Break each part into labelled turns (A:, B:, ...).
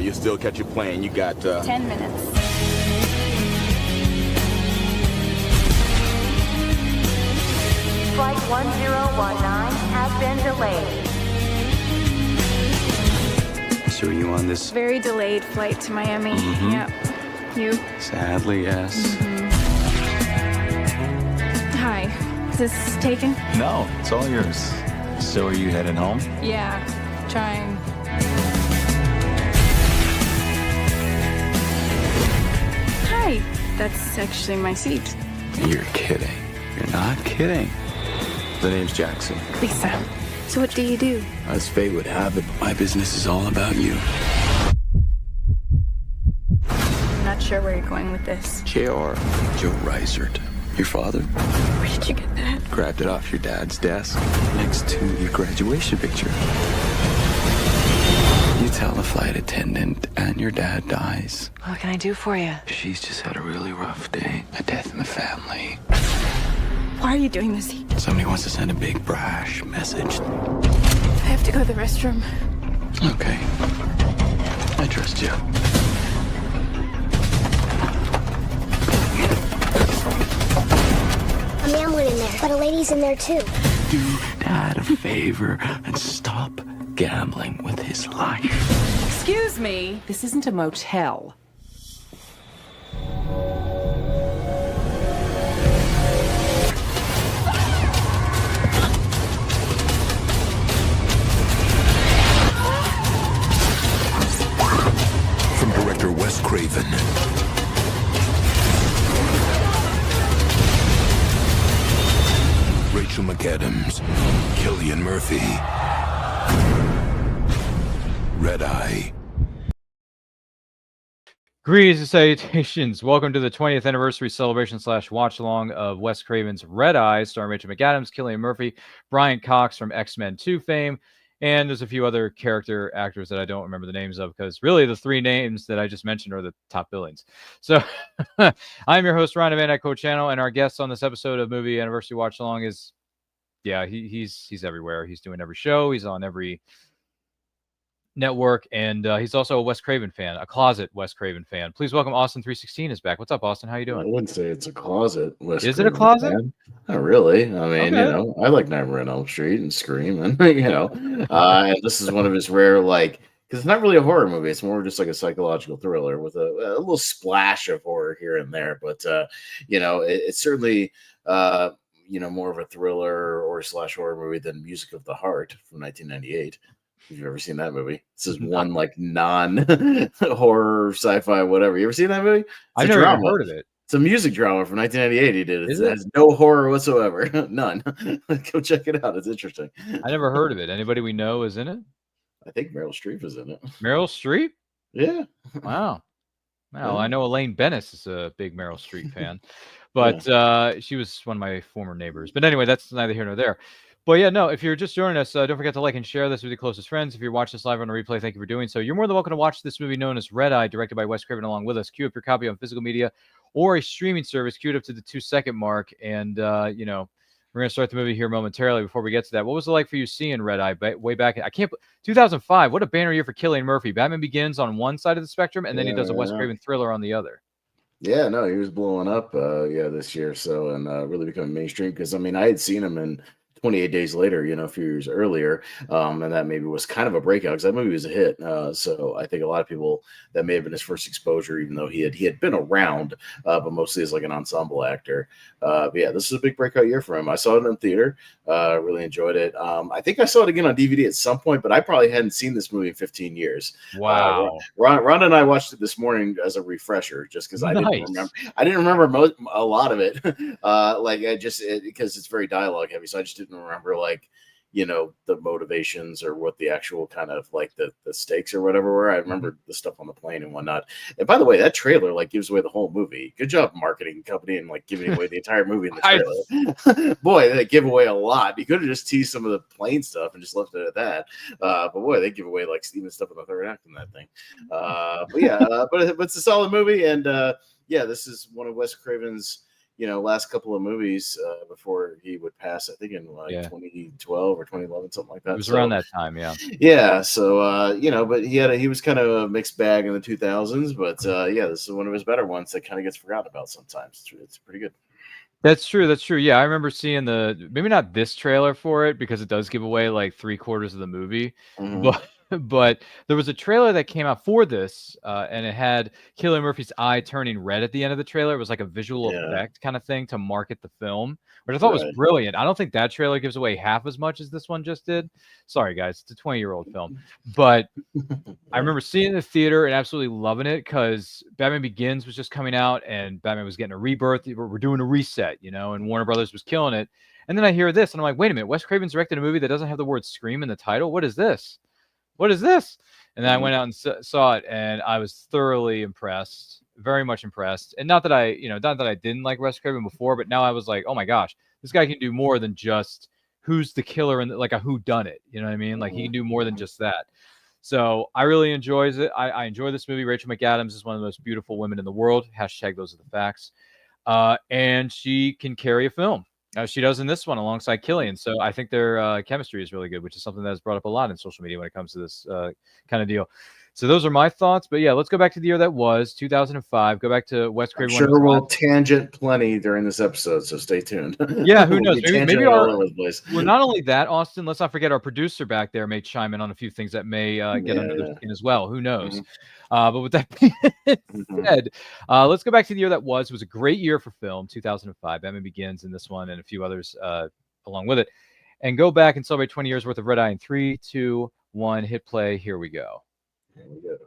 A: you'll still catch a plane. You got
B: 10 minutes.
C: Flight 1019 has been delayed.
D: So are you on this?
B: Very delayed flight to Miami. Yep. You?
D: Sadly, yes.
B: Hi. Is this taken?
D: No, it's all yours. So are you heading home?
B: Yeah. Trying. Hi. That's actually my seat.
D: You're kidding. You're not kidding. The name's Jackson.
B: Lisa. So what do you do?
D: As fate would have it, my business is all about you.
B: I'm not sure where you're going with this.
D: J.R. Joe Reisert. Your father?
B: Where did you get that?
D: Grabbed it off your dad's desk next to your graduation picture. You tell the flight attendant and your dad dies.
E: What can I do for you?
D: She's just had a really rough day. A death in the family.
B: Why are you doing this?
D: Somebody wants to send a big brash message.
B: I have to go to the restroom.
D: Okay. I trust you.
F: A man went in there, but a lady's in there too.
D: Do Dad a favor and stop gambling with his life.
E: Excuse me, this isn't a motel.
G: From director Wes Craven. Rachel McAdams, Cillian Murphy, Red Eye.
H: Greetings and salutations. Welcome to the 20th anniversary celebration / watch along of Wes Craven's Red Eye, starring Rachel McAdams, Cillian Murphy, Brian Cox from X-Men 2 fame, and there's a few other character actors that I don't remember the names of because really the three names that I just mentioned are the top billings. So I'm your host, Ryan of Anecdotes Channel, and our guest on this episode of Movie Anniversary Watch Along is, yeah, he's everywhere. He's doing every show. He's on every network, and he's also a Wes Craven fan, a closet Wes Craven fan. Please welcome Austin316 is back. What's up, Austin? How you doing?
I: I wouldn't say it's a closet.
H: Is it a closet?
I: Fan. Not really. I mean,
H: Okay.
I: you know, I like Nightmare on Elm Street and Scream, and you know, and this is one of his rare, like, because it's not really a horror movie. It's more just like a psychological thriller with a little splash of horror here and there. But you know, it's certainly you know, more of a thriller or / horror movie than Music of the Heart from 1998. If you've ever seen that movie, this is one like non-horror, sci-fi, whatever. You ever seen that movie?
H: I've never even heard of it.
I: It's a music drama from 1998. He did it. It has no horror whatsoever. None. Go check it out. It's interesting.
H: I never heard of it. Anybody we know is in it?
I: I think Meryl Streep is in it.
H: Meryl Streep?
I: Yeah.
H: Wow. Well,
I: Yeah.
H: I know Elaine Bennis is a big Meryl Streep fan, but she was one of my former neighbors. But anyway, that's neither here nor there. But yeah, no, if you're just joining us, don't forget to like and share this with your closest friends. If you're watching this live on a replay, thank you for doing so. You're more than welcome to watch this movie known as Red Eye, directed by Wes Craven along with us. Queue up your copy on physical media or a streaming service. Queue it up to the 2-second mark. And, you know, we're going to start the movie here momentarily. Before we get to that, what was it like for you seeing Red Eye way back? 2005. What a banner year for Cillian Murphy. Batman Begins on one side of the spectrum, and then he does a Wes Craven thriller on the other.
I: Yeah, no, he was blowing up this year. So, and really becoming mainstream because, I mean, I had seen him in 28 Days Later, you know, a few years earlier. And that maybe was kind of a breakout because that movie was a hit. So I think a lot of people, that may have been his first exposure, even though he had been around, but mostly as like an ensemble actor. But yeah, this is a big breakout year for him. I saw it in theater, really enjoyed it. I think I saw it again on DVD at some point, but I probably hadn't seen this movie in 15 years.
H: Wow.
I: Ron and I watched it this morning as a refresher, just because I didn't remember a lot of it. Because it's very dialogue heavy, so I just didn't remember, like, you know, the motivations or what the actual kind of like the stakes or whatever were. I remember the stuff on the plane and whatnot. And by the way, that trailer like gives away the whole movie. Good job, marketing company, and like giving away the entire movie in the trailer. Boy, they give away a lot. You could have just teased some of the plane stuff and just left it at that. But boy, they give away like even stuff in the third act in that thing. But it's a solid movie, and yeah, this is one of Wes Craven's, last couple of movies before he would pass. I think in 2012 or 2011, something like that.
H: It was around that time, yeah.
I: Yeah. So but he was kind of a mixed bag in the 2000s. But this is one of his better ones that kind of gets forgotten about sometimes. It's pretty good.
H: That's true. That's true. Yeah, I remember seeing maybe not this trailer for it because it does give away like 3/4 of the movie, but there was a trailer that came out for this, and it had Cillian Murphy's eye turning red at the end of the trailer. It was like a visual effect kind of thing to market the film, which I thought was brilliant. I don't think that trailer gives away half as much as this one just did. Sorry, guys, it's a 20-year-old film, but I remember seeing it in the theater and absolutely loving it because Batman Begins was just coming out and Batman was getting a rebirth. We're doing a reset, and Warner Brothers was killing it. And then I hear this, and I'm like, wait a minute, Wes Craven's directed a movie that doesn't have the word "scream" in the title. What is this? What is this? And then I went out and saw it, and I was thoroughly impressed, very much impressed. And not that I didn't like Wes Craven before, but now I was like, oh my gosh, this guy can do more than just who's the killer and like a whodunit. You know what I mean? Like he can do more than just that. So I really enjoys it. I enjoy this movie. Rachel McAdams is one of the most beautiful women in the world. Hashtag those are the facts. And she can carry a film. She does in this one alongside Cillian. So I think their chemistry is really good, which is something that's brought up a lot in social media when it comes to this kind of deal. So those are my thoughts. But yeah, let's go back to the year that was 2005. Go back to Wes Craven.
I: I'm sure we'll tangent plenty during this episode, so stay tuned.
H: Yeah, who knows? Maybe all over the place. Well, not only that, Austin. Let's not forget our producer back there may chime in on a few things that may get under the skin as well. Who knows? But with that being said, let's go back to the year that was. It was a great year for film, 2005. Batman Begins in this one and a few others along with it. And go back and celebrate 20 years worth of Red Eye in 3, 2, 1. Hit play. Here we go.
I: Here we go.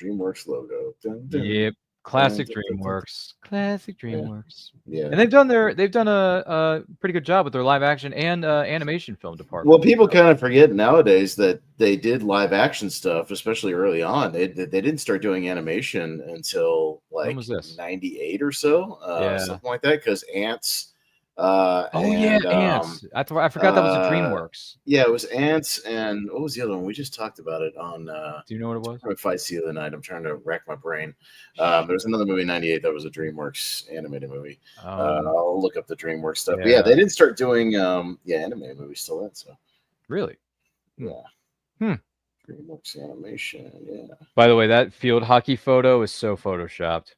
I: DreamWorks logo. Dun, dun.
H: Yep. Classic DreamWorks. Classic DreamWorks.
I: Yeah.
H: And they've done a pretty good job with their live action and animation film department.
I: Well, people kind of forget nowadays that they did live action stuff, especially early on. They didn't start doing animation until like 98 or so, something like that. Because Ants.
H: Ants. I forgot that was a DreamWorks.
I: Yeah, it was Ants, and what was the other one? We just talked about it on.
H: Do you know what it was?
I: Fights the other night. I'm trying to rack my brain. There was another movie in '98 that was a DreamWorks animated movie. I'll look up the DreamWorks stuff. Yeah, they didn't start doing animated movies till then. So
H: really,
I: DreamWorks animation. Yeah.
H: By the way, that field hockey photo is so photoshopped.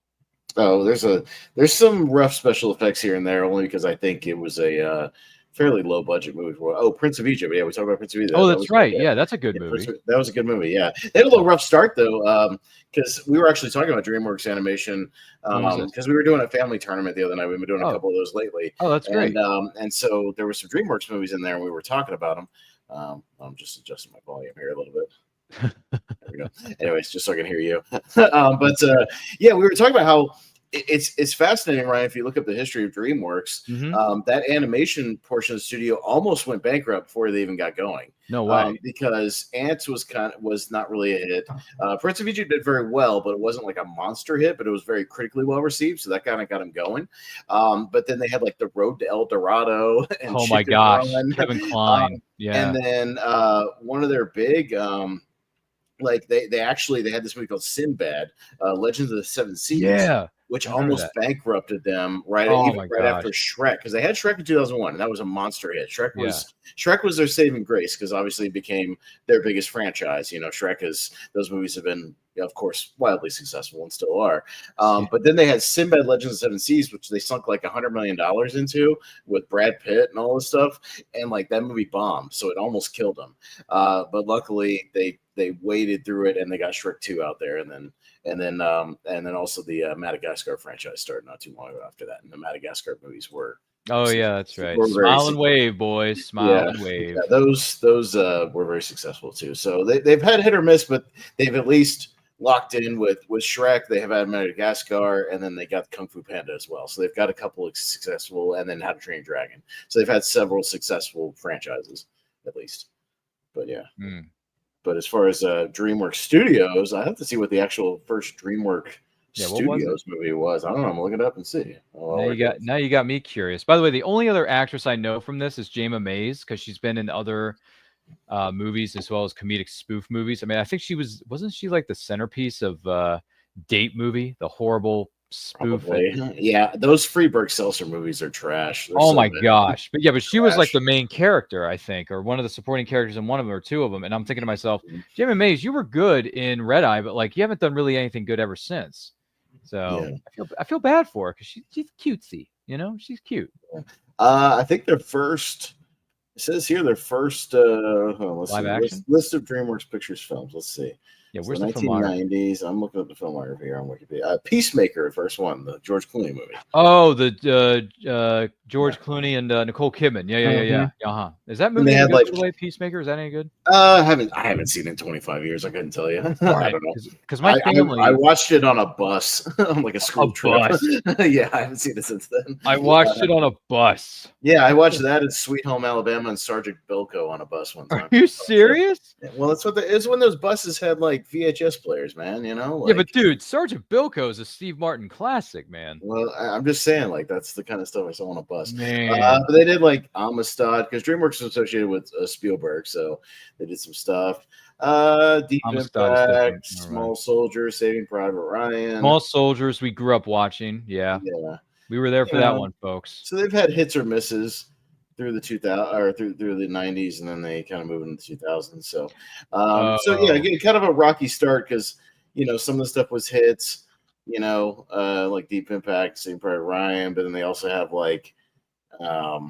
I: Oh, there's some rough special effects here and there, only because I think it was a fairly low budget movie. Prince of Egypt. Yeah, we talked about Prince of Egypt.
H: That's right. Yeah, that's a good movie.
I: That was a good movie. Yeah, they had a little rough start though, because we were actually talking about DreamWorks animation because we were doing a family tournament the other night. We've been doing a couple of those lately.
H: Oh, that's great.
I: And so there were some DreamWorks movies in there, and we were talking about them. I'm just adjusting my volume here a little bit. There we go. Anyways, just so I can hear you. We were talking about how it's fascinating, Ryan. If you look up the history of DreamWorks, that animation portion of the studio almost went bankrupt before they even got going.
H: No way, because
I: Ants was not really a hit. Prince of Egypt did very well, but it wasn't like a monster hit. But it was very critically well received, so that kind of got them going. But then they had like The Road to El Dorado. And
H: oh my gosh, Kevin Kline.
I: And then one of their big. They had this movie called Sinbad, Legends of the Seven Seas, which almost bankrupted them right after Shrek, because they had Shrek in 2001, and that was a monster hit. Shrek was their saving grace because obviously it became their biggest franchise. Those movies have been, of course, wildly successful and still are. But then they had Sinbad, Legends of the Seven Seas, which they sunk like $100 million into with Brad Pitt and all this stuff, and like that movie bombed, so it almost killed them. But luckily they waded through it and they got Shrek 2 out there, and then also the Madagascar franchise started not too long after that, and the Madagascar movies were.
H: Oh yeah, that's right. Smile and wave, boys. Smile and wave.
I: Yeah, those were very successful too. So they've had hit or miss, but they've at least locked in with Shrek. They have had Madagascar, and then they got Kung Fu Panda as well. So they've got a couple of successful, and then How to Train Your Dragon. So they've had several successful franchises at least. But yeah. But as far as DreamWorks Studios, I have to see what the actual first DreamWorks Studios movie was. I don't know. I'm looking it up and see.
H: Now you got me curious. By the way, the only other actress I know from this is Jayma Mays, because she's been in other movies as well as comedic spoof movies. I mean, I think wasn't she like the centerpiece of Date movie, the horrible spoof
I: Probably.
H: it.
I: Yeah, those Freeburg Seltzer movies are trash. They're
H: Oh
I: so
H: my
I: bad.
H: gosh. But she was like
I: Trash.
H: the main character, I think, or one of the supporting characters in one of them or two of them. And I'm thinking to myself, Jamie Mays, you were good in Red Eye, but like you haven't done really anything good ever since. So I feel bad for her because she's cutesy, she's cute.
I: I think their first, it says here, their first let's
H: Live
I: see,
H: action?
I: list of DreamWorks Pictures films. Let's see.
H: Yeah,
I: So
H: where's the filmography?
I: 1990s. I'm looking at the filmography here on Wikipedia. Peacemaker, first one, the George Clooney movie.
H: Oh, the George Clooney and Nicole Kidman. Yeah. Uh-huh. Is that movie
I: they
H: any
I: had,
H: good,
I: like-
H: by the way? Peacemaker, is that any good?
I: I haven't seen it in 25 years. I couldn't tell you. I don't know.
H: Because my family,
I: I watched it on a bus on like a school trip.
H: bus.
I: Yeah, I haven't seen it since then.
H: I watched it on a bus.
I: Yeah, I watched that in Sweet Home Alabama and Sergeant Bilko on a bus one time.
H: Are you serious?
I: Well, it's when those buses had like VHS players, man.
H: Yeah, but dude, Sergeant Bilko is a Steve Martin classic, man.
I: Well, I'm just saying, like, that's the kind of stuff I saw on a bus.
H: Man.
I: But they did like Amistad because DreamWorks is associated with Spielberg, so they did some stuff. Deep
H: Amistad is
I: Impact,
H: different.
I: Small Soldiers, Saving Private Ryan.
H: Small Soldiers, we grew up watching. Yeah,
I: Yeah.
H: we were there for that one, folks.
I: So they've had hits or misses through the 2000 or through the 90s, and then they kind of moved into the 2000s. So, again, kind of a rocky start because some of the stuff was hits. Like Deep Impact, Saving Private Ryan, but then they also have like the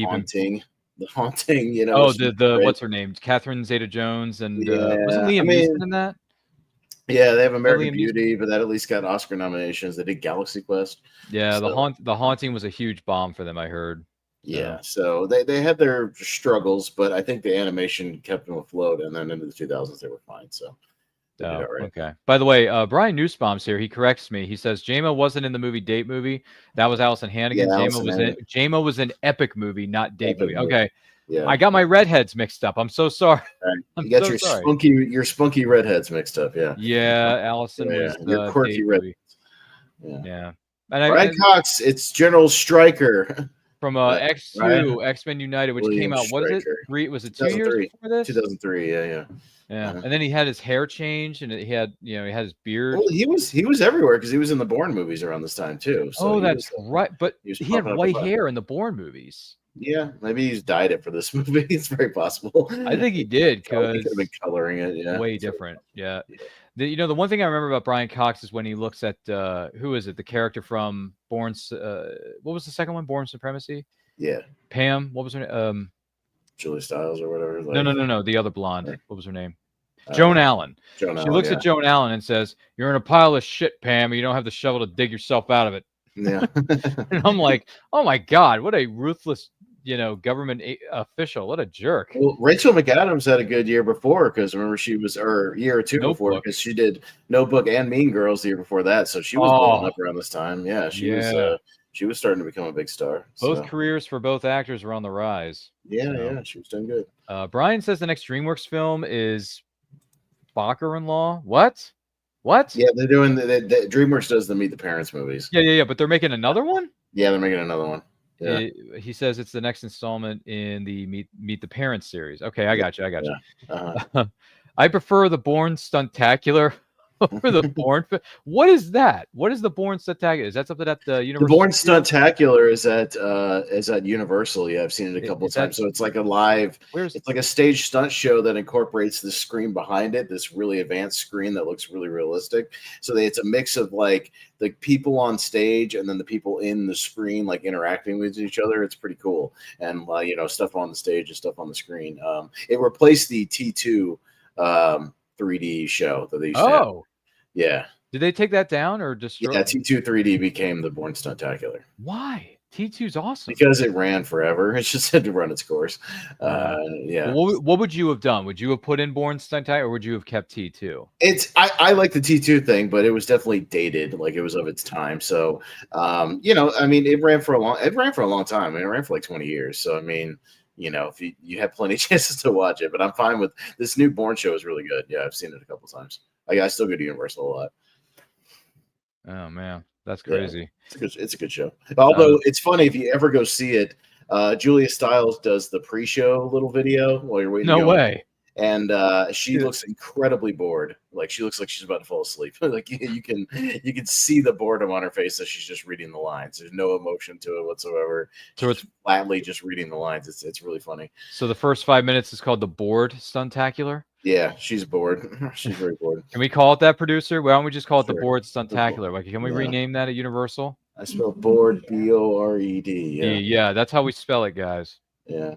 I: Haunting. The Haunting,
H: the what's her name? Catherine Zeta-Jones and wasn't Liam Neeson in that?
I: Yeah, they have American
H: Liam
I: Beauty, but that at least got Oscar nominations. They did Galaxy Quest.
H: Yeah,
I: So-
H: the Haunting was a huge bomb for them, I heard.
I: Yeah, so they had their struggles, but I think the animation kept them afloat, and then into the 2000s they were fine. So, they did all right.
H: Okay. By the way, Brian Nussbaum's here. He corrects me. He says JMO wasn't in the movie Date Movie. That was Allison Hannigan.
I: Yeah,
H: JMO was an Epic Movie, not Date
I: Epic
H: Movie.
I: movie.
H: Okay.
I: Yeah,
H: I got my redheads mixed up. I'm so sorry.
I: right.
H: I'm
I: You got
H: so sorry.
I: your spunky redheads mixed up. Yeah,
H: Yeah, Allison
I: Yeah,
H: was
I: your
H: the
I: quirky
H: Date
I: red-
H: movie.
I: yeah.
H: Yeah.
I: Brian Cox, it's General Stryker.
H: From
I: Right.
H: X2, X-Men United, which
I: William
H: came out, what is it?
I: Stryker.
H: Was it 2 years
I: 2003.
H: before this?
I: 2003. Yeah.
H: Yeah. And then he had his hair changed and he had his beard.
I: Well, he was everywhere because he was in the Bourne movies around this time too. So
H: That's right. But
I: he was
H: he had
I: popping up
H: white
I: a lot.
H: hair in the Bourne movies.
I: Yeah, maybe he's dyed it for this movie. It's very possible.
H: I think he did
I: He
H: because
I: could have been coloring it. Yeah,
H: way different. Yeah. The one thing I remember about Brian Cox is when he looks at who is it? The character from Bourne's what was the second one? Bourne Supremacy?
I: Yeah,
H: Pam, what was her name?
I: Julie Stiles or whatever.
H: No, the other blonde. What was her name? Joan Allen. She looks
I: yeah.
H: at Joan Allen and says, "You're in a pile of shit, Pam, and you don't have the shovel to dig yourself out of it."
I: Yeah.
H: And I'm like, "Oh my God, what a ruthless, government official. What a jerk."
I: Well, Rachel McAdams had a good year before because remember she was, or year or two before
H: Notebook.
I: because she did Notebook and Mean Girls the year before that, so she was blowing up around this time. Yeah, she was starting to become a big star.
H: Both
I: so.
H: careers for both actors were on the rise.
I: Yeah, she was doing good.
H: Brian says the next DreamWorks film is Bacher-in-Law. What?
I: Yeah, they're doing the DreamWorks does the Meet the Parents movies.
H: Yeah. But they're making another one?
I: Yeah, they're making another one. Yeah.
H: He says it's the next installment in the Meet the Parents series. Okay, I got you.
I: Uh-huh.
H: I prefer the Bourne Stuntacular over the Bourne. What is that? What is the Bourne Stuntacular? Is that something at the Universal?
I: The Bourne Stuntacular is at Universal. Yeah, I've seen it a couple of times. So it's like a live. It's like a stage stunt show that incorporates the screen behind it. This really advanced screen that looks really realistic. So it's a mix of like the people on stage and then the people in the screen like interacting with each other. It's pretty cool. And stuff on the stage and stuff on the screen. It replaced the T2 3D show that they used to have. Yeah.
H: Did they take that down or destroy?
I: Yeah, T2 3D became the Bourne Stuntacular.
H: Why? T2's awesome.
I: Because it ran forever. It just had to run its course. Yeah.
H: What would you have done? Would you have put in Bourne Stuntacular or would you have kept T2?
I: I like the T2 thing, but it was definitely dated. Like it was of its time. So, it ran for a long time. I mean, it ran for like 20 years. So, I mean, if you had plenty of chances to watch it, but I'm fine with this new Bourne show is really good. Yeah, I've seen it a couple times. I still go to Universal a lot.
H: Oh man, that's crazy.
I: Yeah, it's a good show. Although it's funny if you ever go see it, Julia Stiles does the pre-show little video while you're waiting.
H: No way.
I: and she looks incredibly bored. Like she looks like she's about to fall asleep. Like you can see the boredom on her face as she's just reading the lines. There's no emotion to it whatsoever. So it's flatly just reading the lines. It's really funny.
H: So the first 5 minutes is called the bored stuntacular.
I: Yeah, she's bored. She's very bored.
H: Can we call it that, producer? Why don't we just call it the bored stuntacular? Like, can we rename that at Universal?
I: I spell bored Bored.
H: Yeah, that's how we spell it, guys.
I: Yeah.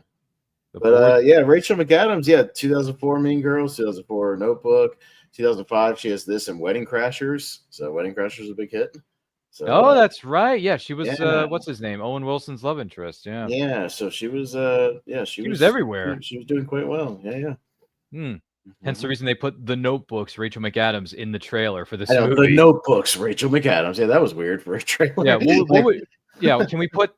I: But yeah, Rachel McAdams, 2004 Mean Girls, 2004 Notebook, 2005 she has this and Wedding Crashers. So Wedding Crashers is a big hit. So,
H: that's right. Yeah, she was what's his name? Owen Wilson's love interest. Yeah.
I: Yeah, so she was she was
H: everywhere.
I: She was doing quite well. Yeah.
H: Hence the reason they put the Notebooks, Rachel McAdams, in the trailer for this movie.
I: The Notebooks, Rachel McAdams. Yeah, that was weird for a trailer.
H: Yeah, can we put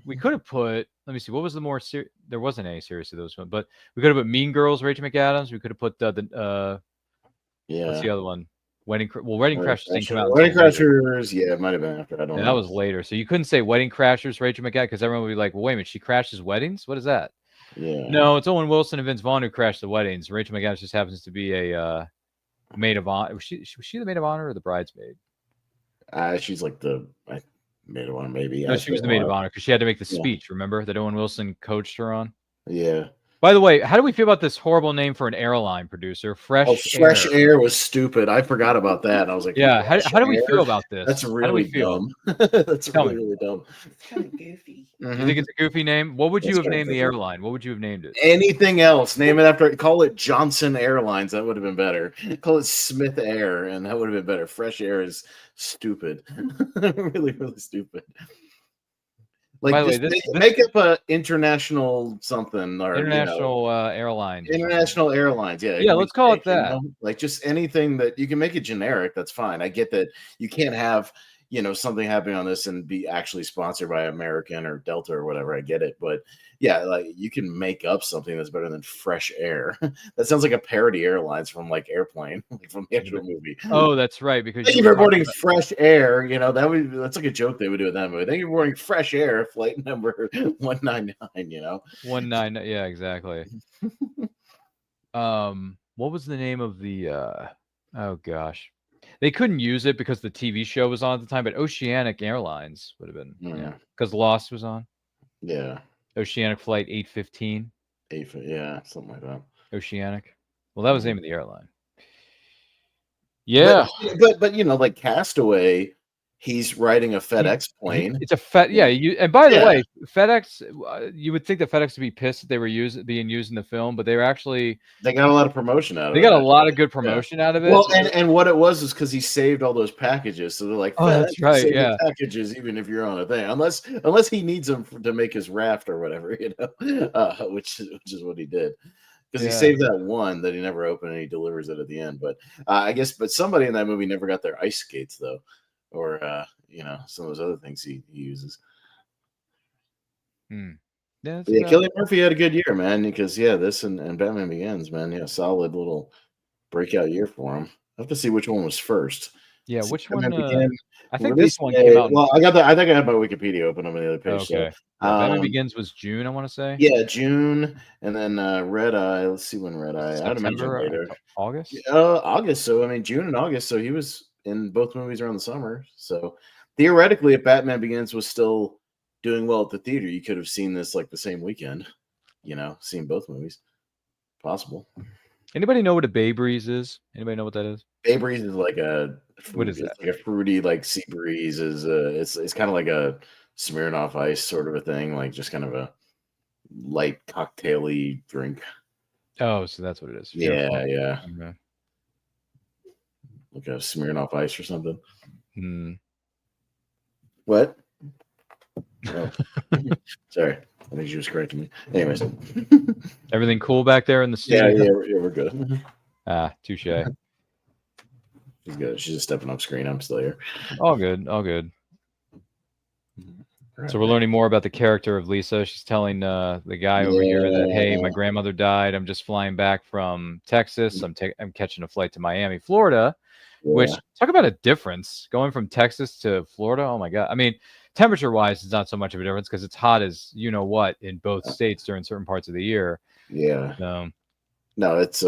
H: we could have put, let me see, what was the more serious? There wasn't any serious to those ones, but we could have put Mean Girls, Rachel McAdams. We could have put what's the other one? Wedding Crashers didn't come out.
I: Wedding Crashers, it might have been after. I don't know.
H: That was later. So you couldn't say Wedding Crashers, Rachel McAdams, because everyone would be like, well, wait a minute, she crashes weddings? What is that?
I: Yeah.
H: No, it's Owen Wilson and Vince Vaughn who crashed the weddings. Rachel McAdams just happens to be a maid of honor. Was she the maid of honor or the bridesmaid?
I: She's like the maid of honor, maybe.
H: No, she was the maid of honor because she had to make the speech. Remember that Owen Wilson coached her on?
I: Yeah.
H: By the way, how do we feel about this horrible name for an airline, producer? Fresh
I: Air was stupid. I forgot about that. I was like,
H: yeah. How do we feel about this?
I: That's really dumb. That's really dumb.
F: It's kind of goofy.
H: You think it's a goofy name? What would you have named the airline? What would you have named it?
I: Anything else? Name it after. Call it Johnson Airlines. That would have been better. Call it Smith Air, and that would have been better. Fresh Air is stupid. Really, really stupid. Like,
H: by the way,
I: make up a international something or
H: international airline.
I: International airlines, yeah.
H: Yeah, let's call it that.
I: Like just anything that you can make it generic. That's fine. I get that you can't have something happening on this and be actually sponsored by American or Delta or whatever. I get it, but yeah, like you can make up something that's better than Fresh Air. That sounds like a parody airlines from like Airplane, like from the actual movie.
H: Oh, that's right. Because
I: thank you for boarding Fresh Air. That's like a joke they would do in that movie. Thank you for boarding Fresh Air, flight number 199.
H: 19. Yeah, exactly. What was the name of the? Oh gosh, they couldn't use it because the TV show was on at the time. But Oceanic Airlines would have been, because Lost was on.
I: Yeah.
H: Oceanic Flight 815.
I: Yeah, something like that.
H: Oceanic. Well, that was the name of the airline. Yeah,
I: but like Castaway, he's riding a FedEx plane.
H: It's a and by the way, FedEx. You would think that FedEx would be pissed that they were being used in the film, but they
I: got a lot of promotion out of it.
H: They got a lot of good promotion out of it.
I: Well, and what it was is because he saved all those packages, so they're like,
H: oh, that's right, yeah,
I: packages even if you're on a thing, unless he needs them to make his raft or whatever, which is what he did. Because he saved that one that he never opened and he delivers it at the end. But I guess, somebody in that movie never got their ice skates though. Or some of those other things he uses.
H: Yeah,
I: Cillian Murphy had a good year, man. Because this and Batman Begins, man, solid little breakout year for him. I have to see which one was first.
H: Yeah, which one? I think this one came out.
I: Well, I think I have my Wikipedia open on the other page.
H: Okay. Batman Begins was June, I want to say.
I: Yeah, June, and then Red Eye. Let's see when Red Eye. I'd imagine later.
H: August.
I: August. So June and August. So he was in both movies around the summer. So theoretically, if Batman Begins was still doing well at the theater, you could have seen this like the same weekend, seen both movies. Possible.
H: Anybody know what a Bay Breeze is? Anybody know what that is?
I: Bay Breeze is like
H: what is that?
I: Like a fruity, like sea breeze is it's kind of like a Smirnoff Ice sort of a thing, like just kind of a light cocktaily drink.
H: Oh, so that's what it is.
I: Yeah.
H: Okay.
I: Like a Smirnoff Ice or something.
H: What?
I: Oh. Sorry, I think she was correcting me. Anyways,
H: everything cool back there in the studio?
I: Yeah, we're good.
H: Touche.
I: She's good. She's just stepping up screen. I'm still here.
H: All good. So we're learning more about the character of Lisa. She's telling the guy over here that, hey, my grandmother died. I'm just flying back from Texas. I'm catching a flight to Miami, Florida. Which, talk about a difference going from Texas to Florida. Oh my God. I mean, temperature wise, it's not so much of a difference because it's hot as in both states during certain parts of the year.
I: Yeah. No, it's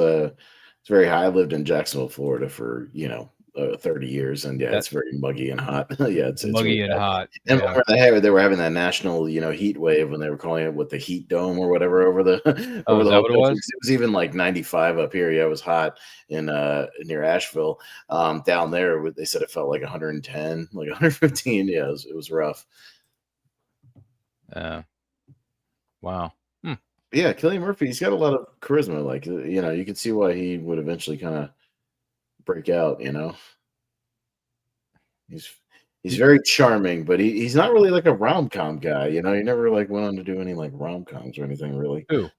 I: very high. I lived in Jacksonville, Florida for 30 years, and yeah,
H: That
I: it's very muggy and hot. Yeah, it's really
H: muggy and
I: bad.
H: hot.
I: And
H: Yeah.
I: remember they were having that national heat wave when they were calling it the heat dome or whatever over the
H: Oh,
I: over
H: is
I: the
H: that
I: whole
H: what it
I: country.
H: was?
I: It was even like 95 up here. Yeah, it was hot in near Asheville. Down there they said it felt like 110, like 115. Yeah, it was rough.
H: Wow.
I: Yeah, Cillian Murphy, he's got a lot of charisma. Like you can see why he would eventually kind of break out. He's very charming, but he's not really like a rom-com guy. He never like went on to do any like rom-coms or anything really.
H: Who?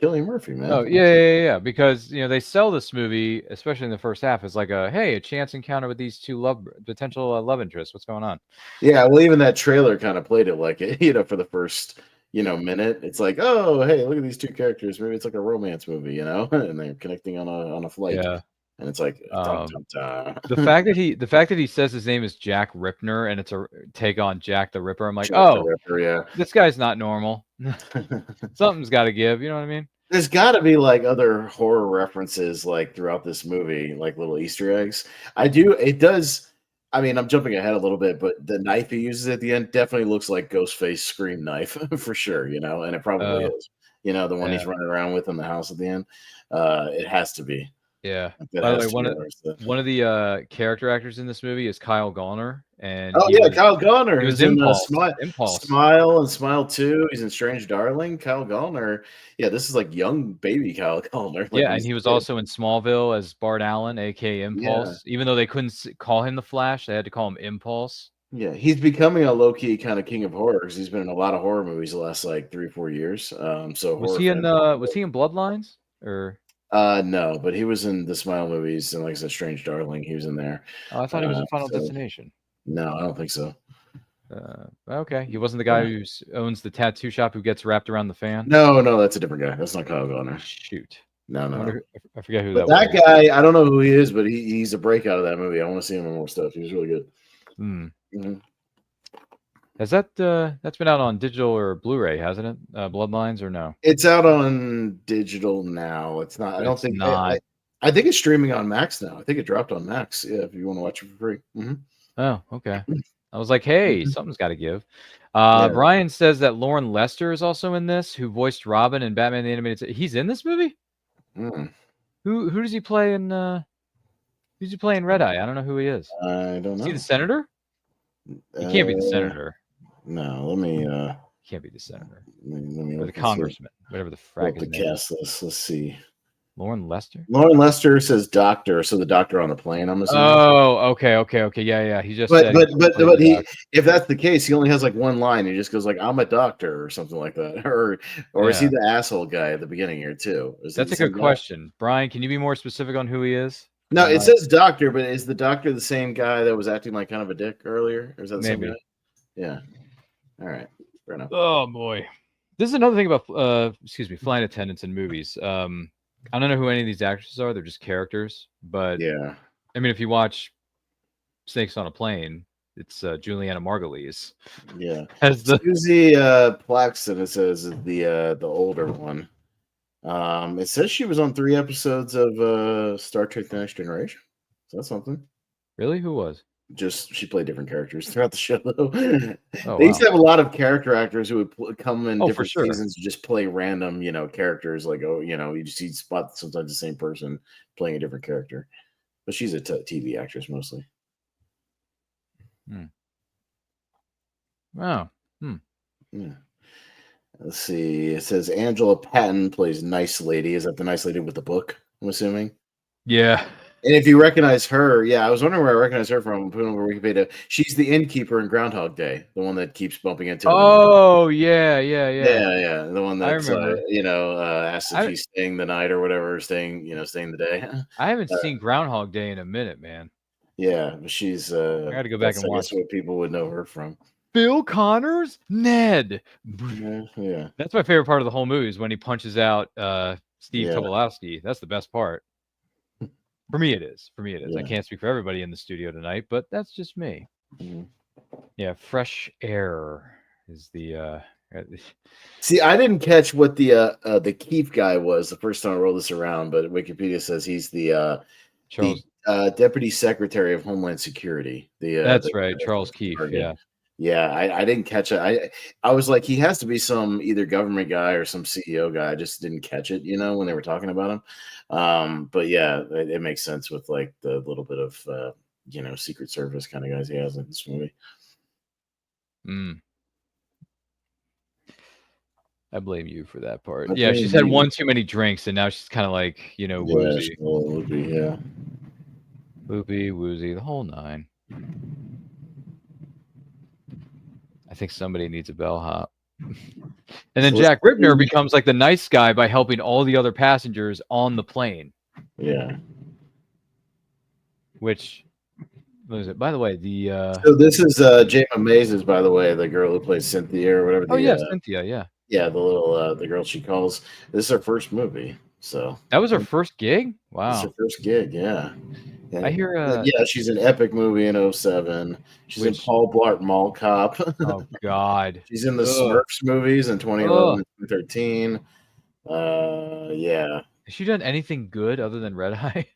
I: Cillian Murphy, man.
H: Oh, yeah. Because they sell this movie, especially in the first half, as like a chance encounter with these two potential love interests. What's going on?
I: Yeah, well, even that trailer kind of played it like it, for the first minute. It's like, oh, hey, look at these two characters. Maybe it's like a romance movie, and they're connecting on a flight.
H: Yeah.
I: And it's like
H: the fact that he says his name is Jack Ripner and it's a take on Jack the Ripper. I'm like,
I: Jack the Ripper, yeah.
H: This guy's not normal. Something's got to give. You know what I mean?
I: There's got to be like other horror references like throughout this movie, like little Easter eggs. It does. I mean, I'm jumping ahead a little bit, but the knife he uses at the end definitely looks like Ghostface Scream knife for sure. And it probably is. The one he's running around with in the house at the end. It has to be.
H: Yeah. By the way, one of the character actors in this movie is Kyle Gallner, and
I: Kyle Gallner.
H: He was
I: in
H: Impulse,
I: Smile, and Smile 2. He's in Strange Darling. Kyle Gallner. Yeah, this is like young baby Kyle Gallner. Like,
H: and he was also in Smallville as Bart Allen, aka Impulse. Yeah. Even though they couldn't call him the Flash, they had to call him Impulse.
I: Yeah, he's becoming a low-key kind of king of horror because he's been in a lot of horror movies the last like 3 or 4 years. So
H: was he in Bloodlines or?
I: No, but he was in the Smile movies, and like I said, Strange Darling, he was in there.
H: Oh, I thought he was in Final Destination.
I: No, I don't think so.
H: Okay, he wasn't the guy who owns the tattoo shop who gets wrapped around the fan.
I: No, that's a different guy. That's not Kyle Gallner.
H: Shoot.
I: No.
H: I forget who
I: but
H: that was.
I: That guy, I don't know who he is, but he's a breakout of that movie. I want to see him in more stuff. He was really good.
H: Mm-hmm. Has that's been out on digital or Blu-ray, hasn't it? Bloodlines or no?
I: It's out on digital now. It's not. I don't think. I think it's streaming on Max now. I think it dropped on Max. Yeah, if you want to watch it for free. Mm-hmm.
H: Oh, okay. I was like, hey, something's got to give. Brian says that Lauren Lester is also in this, who voiced Robin in Batman the Animated. He's in this movie. Who does he play in? Who's he play in Red Eye? I don't know who he is.
I: I don't know.
H: Is he the senator? He can't be the senator.
I: No, let me.
H: Can't be the senator.
I: Let me
H: or the congressman, whatever the frack is.
I: Cast list. Let's see.
H: Lauren Lester.
I: Lauren Lester says doctor, so the doctor on the plane. I'm assuming.
H: Oh, okay. Yeah. He just.
I: But if that's the case, he only has like one line. He just goes like, "I'm a doctor" or something like that, or is he the asshole guy at the beginning here too?
H: That's a good question, Brian. Can you be more specific on who he is?
I: No, it says doctor, but is the doctor the same guy that was acting like kind of a dick earlier? Or is that the same guy? Yeah. All right. Fair enough.
H: Oh boy, this is another thing about flight attendants in movies. I don't know who any of these actresses are. They're just characters. But
I: yeah,
H: I mean, if you watch Snakes on a Plane, it's Juliana Margulies.
I: Yeah,
H: as the
I: Susie Plaxton. It says the older one. It says she was on 3 episodes of Star Trek: The Next Generation. So that's something.
H: Really? Who was?
I: Just she played different characters throughout the show. Though.
H: They
I: used to have a lot of character actors who would come in different
H: for sure.
I: seasons and just play random, characters. Like, you just see spot sometimes the same person playing a different character. But she's a TV actress mostly.
H: Wow.
I: Yeah. Let's see. It says Angela Patton plays Nice Lady. Is that the Nice Lady with the book? I'm assuming.
H: Yeah.
I: And if you recognize her, I was wondering where I recognize her from. Put over Wikipedia. She's the innkeeper in Groundhog Day, the one that keeps bumping into.
H: Oh, yeah.
I: The one that's asked if she's staying the night or whatever, staying the day.
H: I haven't seen Groundhog Day in a minute, man.
I: Yeah, but she's. I
H: got to go back and watch
I: what people would know her from.
H: Bill Connors, Ned.
I: Yeah.
H: That's my favorite part of the whole movie is when he punches out Steve Tobolowsky. That's the best part. For me, it is. Yeah. I can't speak for everybody in the studio tonight, but that's just me.
I: Mm-hmm.
H: Yeah, Fresh Air is the
I: See, I didn't catch what the Keefe guy was the first time I rolled this around, but Wikipedia says he's the
H: Charles.
I: Deputy Secretary of Homeland Security.
H: That's right, Charles Keefe.
I: Target.
H: Yeah.
I: I didn't catch it. I was like, he has to be some either government guy or some CEO guy. I just didn't catch it, when they were talking about him. But yeah, it makes sense with like the little bit of Secret Service kind of guys he has in this movie.
H: I blame you for that part. Yeah, she's had one too many drinks, and now she's kind of like, woozy.
I: Yeah.
H: Loopy, woozy, the whole nine. I think somebody needs a bellhop. And then Jack Ribner becomes like the nice guy by helping all the other passengers on the plane.
I: Yeah.
H: Which, what is it? By the way,
I: So this is Jayma Mays, by the way, the girl who plays Cynthia or whatever.
H: Cynthia, yeah.
I: Yeah, the little the girl she calls. This is her first movie, so
H: that was her first gig. Wow,
I: it's her first gig. Yeah,
H: I hear.
I: Yeah, she's in Epic Movie in 2007. She's in Paul Blart Mall Cop.
H: Oh God,
I: she's in the Smurfs movies in 2011 and 2013. Yeah.
H: Has she done anything good other than Red Eye?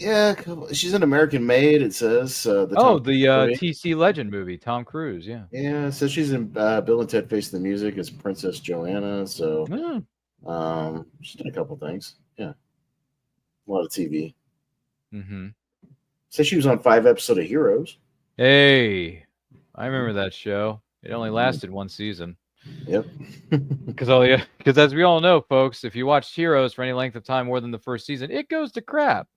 I: Yeah, she's an American Made. It says the
H: TC Legend movie, Tom Cruise.
I: Yeah. So she's in Bill and Ted Face the Music as Princess Joanna. So she's done a couple things. Yeah, a lot of TV. So she was on 5 episodes of Heroes.
H: Hey, I remember that show. It only lasted one season.
I: Yep.
H: Because as we all know, folks, if you watch Heroes for any length of time more than the first season, it goes to crap.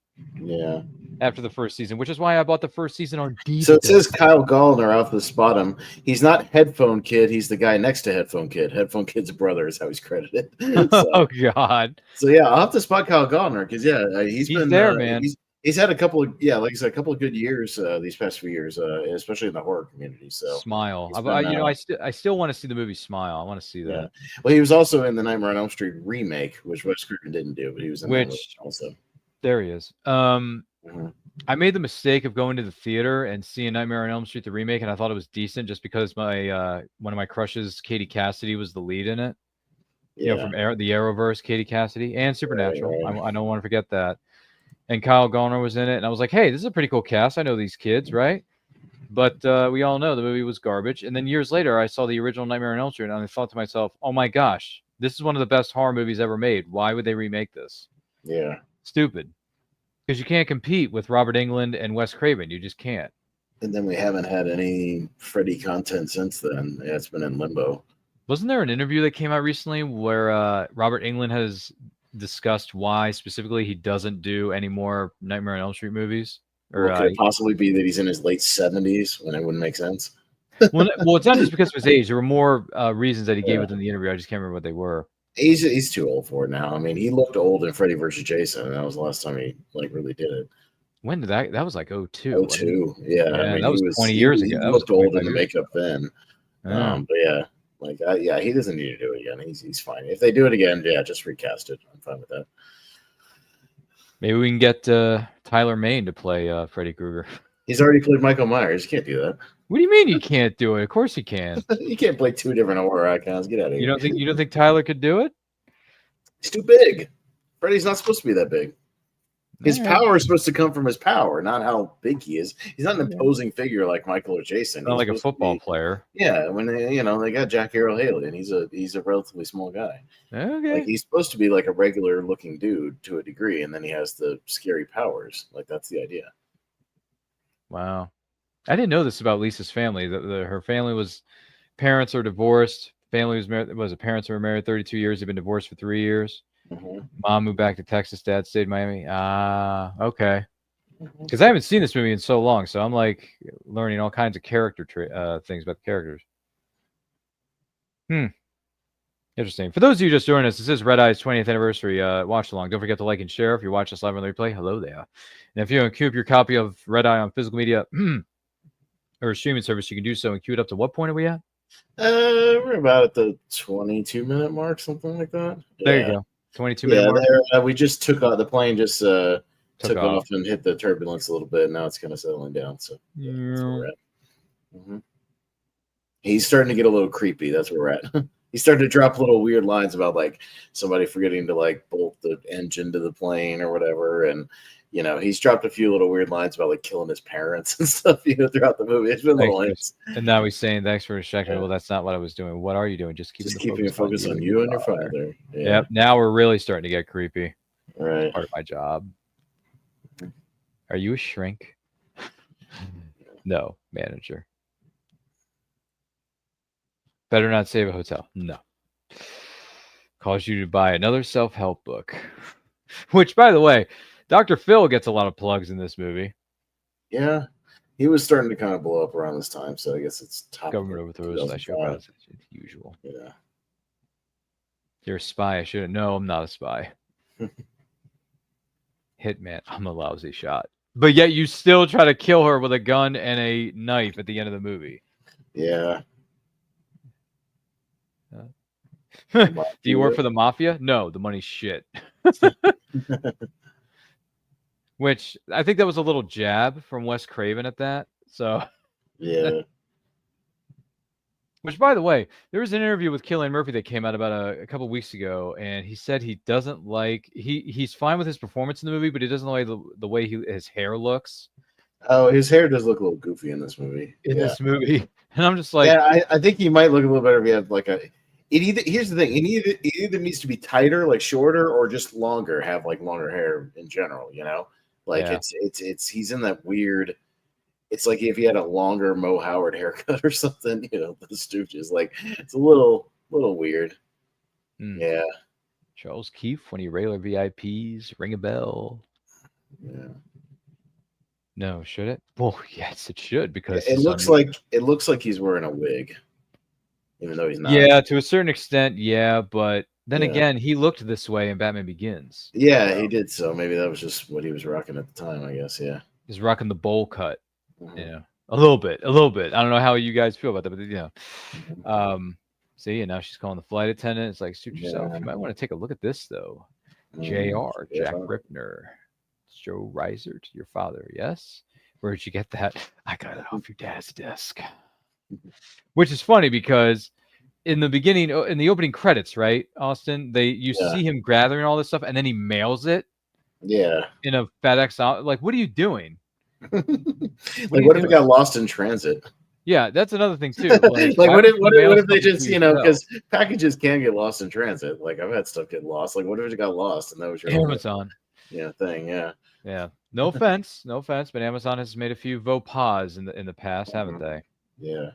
I: Yeah.
H: After the first season, which is why I bought the first season on DVD.
I: So it says Kyle Gallner off the spot him. He's not Headphone Kid. He's the guy next to Headphone Kid. Headphone Kid's brother is how he's credited.
H: Oh God.
I: So yeah, I'll have to spot Kyle Gallner because he's been
H: there, man.
I: He's had a couple of like I said, a couple of good years these past few years, especially in the horror community. So
H: Smile. I still want to see the movie Smile. I want to see that.
I: Yeah. Well, he was also in the Nightmare on Elm Street remake, which Wes Craven didn't do, but he was in that also.
H: There he is. I made the mistake of going to the theater and seeing Nightmare on Elm Street the remake, and I thought it was decent just because my one of my crushes, Katie Cassidy, was the lead in it.
I: Yeah.
H: From the Arrowverse, Katie Cassidy, and Supernatural. Right. I don't want to forget that. And Kyle Gallner was in it, and I was like, hey, this is a pretty cool cast. I know these kids, right? But we all know the movie was garbage. And then years later, I saw the original Nightmare on Elm Street, and I thought to myself, oh my gosh, this is one of the best horror movies ever made. Why would they remake this?
I: Yeah.
H: Stupid. Because you can't compete with Robert Englund and Wes Craven. You just can't.
I: And then we haven't had any Freddy content since then. Yeah, it's been in limbo.
H: Wasn't there an interview that came out recently where Robert Englund has discussed why specifically he doesn't do any more Nightmare on Elm Street movies? Or
I: could it possibly be that he's in his late 70s when it wouldn't make sense?
H: well, it's not just because of his age. There were more reasons that he gave within the interview. I just can't remember what they were.
I: He's too old for it now. I mean, he looked old in Freddy vs. Jason, and that was the last time he really did it.
H: When did that? That was like 2002.
I: 2002, yeah. I mean,
H: that was 20 years ago.
I: He looked old in the makeup then. But yeah, he doesn't need to do it again. He's fine. If they do it again, just recast it. I'm fine with that.
H: Maybe we can get Tyler Mane to play Freddy Krueger.
I: He's already played Michael Myers. You can't do that.
H: What do you mean you can't do it? Of course you can.
I: You can't play 2 different horror icons. Get out of here.
H: You don't think Tyler could do it?
I: He's too big. Freddy's not supposed to be that big. His power is supposed to come from his power, not how big he is. He's not an imposing figure like Michael or Jason.
H: Not like a football player.
I: Yeah, when they got Jack Earl Haley, and he's a relatively small guy.
H: Okay.
I: Like he's supposed to be like a regular looking dude to a degree, and then he has the scary powers. Like that's the idea.
H: Wow. I didn't know this about Lisa's family. Her family parents are divorced. Family was married. Parents were married 32 years. They've been divorced for 3 years.
I: Mm-hmm.
H: Mom moved back to Texas. Dad stayed in Miami. Okay. Because I haven't seen this movie in so long, so I'm like learning all kinds of character things about the characters. Interesting. For those of you just joining us, this is Red Eye's 20th anniversary watch along. Don't forget to like and share if you watch us live on the replay. Hello there. And if you want to queue up your copy of Red Eye on physical media or streaming service, you can do so and queue it up to what point are we at?
I: We're about at the 22-minute mark, something like that.
H: There you go. 22-minute mark.
I: We just took off. The plane just took off and hit the turbulence a little bit. Now it's kind of settling down. So that's where we're at. Mm-hmm. He's starting to get a little creepy. That's where we're at. He's starting to drop little weird lines about like somebody forgetting to like bolt the engine to the plane or whatever, and he's dropped a few little weird lines about like killing his parents and stuff. Throughout the movie, it's been little hints.
H: And now he's saying, "Thanks for checking." Yeah. Well, that's not what I was doing. What are you doing? Just keeping
I: the focus on you and your father. Yeah.
H: Yep. Now we're really starting to get creepy.
I: Right.
H: Part of my job. Are you a shrink? No, manager. Better not save a hotel. No. Calls you to buy another self-help book. Which, by the way, Dr. Phil gets a lot of plugs in this movie.
I: Yeah. He was starting to kind of blow up around this time, so I guess it's top.
H: Government overthrows as usual.
I: Yeah.
H: You're a spy. I shouldn't. No, I'm not a spy. Hitman. I'm a lousy shot. But yet you still try to kill her with a gun and a knife at the end of the movie.
I: Yeah.
H: Do you work for the mafia? No, the money's shit. Which I think that was a little jab from Wes Craven at that. So
I: yeah.
H: Which, by the way, there was an interview with Cillian Murphy that came out about a couple weeks ago, and he said he doesn't like he's fine with his performance in the movie, but he doesn't like the way his hair looks.
I: Oh, his hair does look a little goofy in this movie.
H: This movie, and I'm just like,
I: yeah, I think he might look a little better if he had like a. Here's the thing. It either needs to be tighter, like shorter, or just longer. Have like longer hair in general. Like it's he's in that weird. It's like if he had a longer Mo Howard haircut or something. The Stooges. Like it's a little weird. Yeah.
H: Charles Keefe, when he regular VIPs, ring a bell.
I: Yeah.
H: No, should it? Well, yes, it should because
I: it looks like he's wearing a wig. Even though he's not.
H: Yeah, to a certain extent, yeah, but then again, he looked this way in Batman Begins.
I: Yeah, he did. So maybe that was just what he was rocking at the time, I guess. Yeah,
H: he's rocking the bowl cut. Mm-hmm. A little bit. I don't know how you guys feel about that, but see, and now she's calling the flight attendant. It's like, suit yourself. You might want to take a look at this though. Jr. Jack Ripner, Joe Reiser to your father. Yes, where'd you get that? I got it off your dad's desk. Which is funny because in the beginning, in the opening credits, right, Austin, you see him gathering all this stuff and then he mails it.
I: Yeah.
H: In a FedEx. Like, what are you doing?
I: What if it got lost in transit?
H: Yeah, that's another thing too.
I: Like what if they just because packages can get lost in transit. Like I've had stuff get lost. Like what if it got lost and that was your
H: Amazon
I: thing?
H: Yeah. No offense, but Amazon has made a few faux pas in the past, haven't they?
I: Yeah.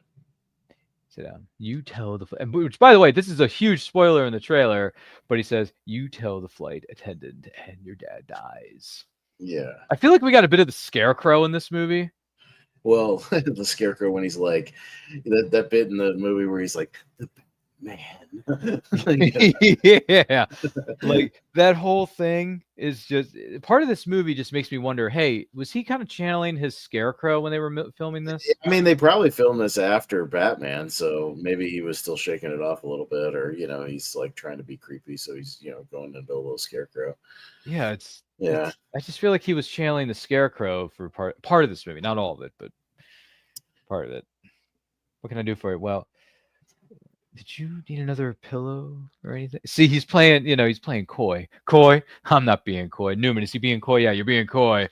H: Sit down. You tell which, by the way, this is a huge spoiler in the trailer, but he says, you tell the flight attendant and your dad dies.
I: Yeah.
H: I feel like we got a bit of the Scarecrow in this movie.
I: Well, the Scarecrow when he's like, that bit in the movie where he's like, the man.
H: Yeah. Like that whole thing is just part of this movie just makes me wonder, hey, was he kind of channeling his Scarecrow when they were filming this?
I: I mean, they probably filmed this after Batman, so maybe he was still shaking it off a little bit, or he's like trying to be creepy, so he's going into a little Scarecrow.
H: Yeah,
I: I
H: just feel like he was channeling the Scarecrow for part of this movie, not all of it, but part of it. What can I do for you? Well, did you need another pillow or anything? See, he's playing, he's playing coy. Coy? I'm not being coy. Newman, is he being coy? Yeah, you're being coy.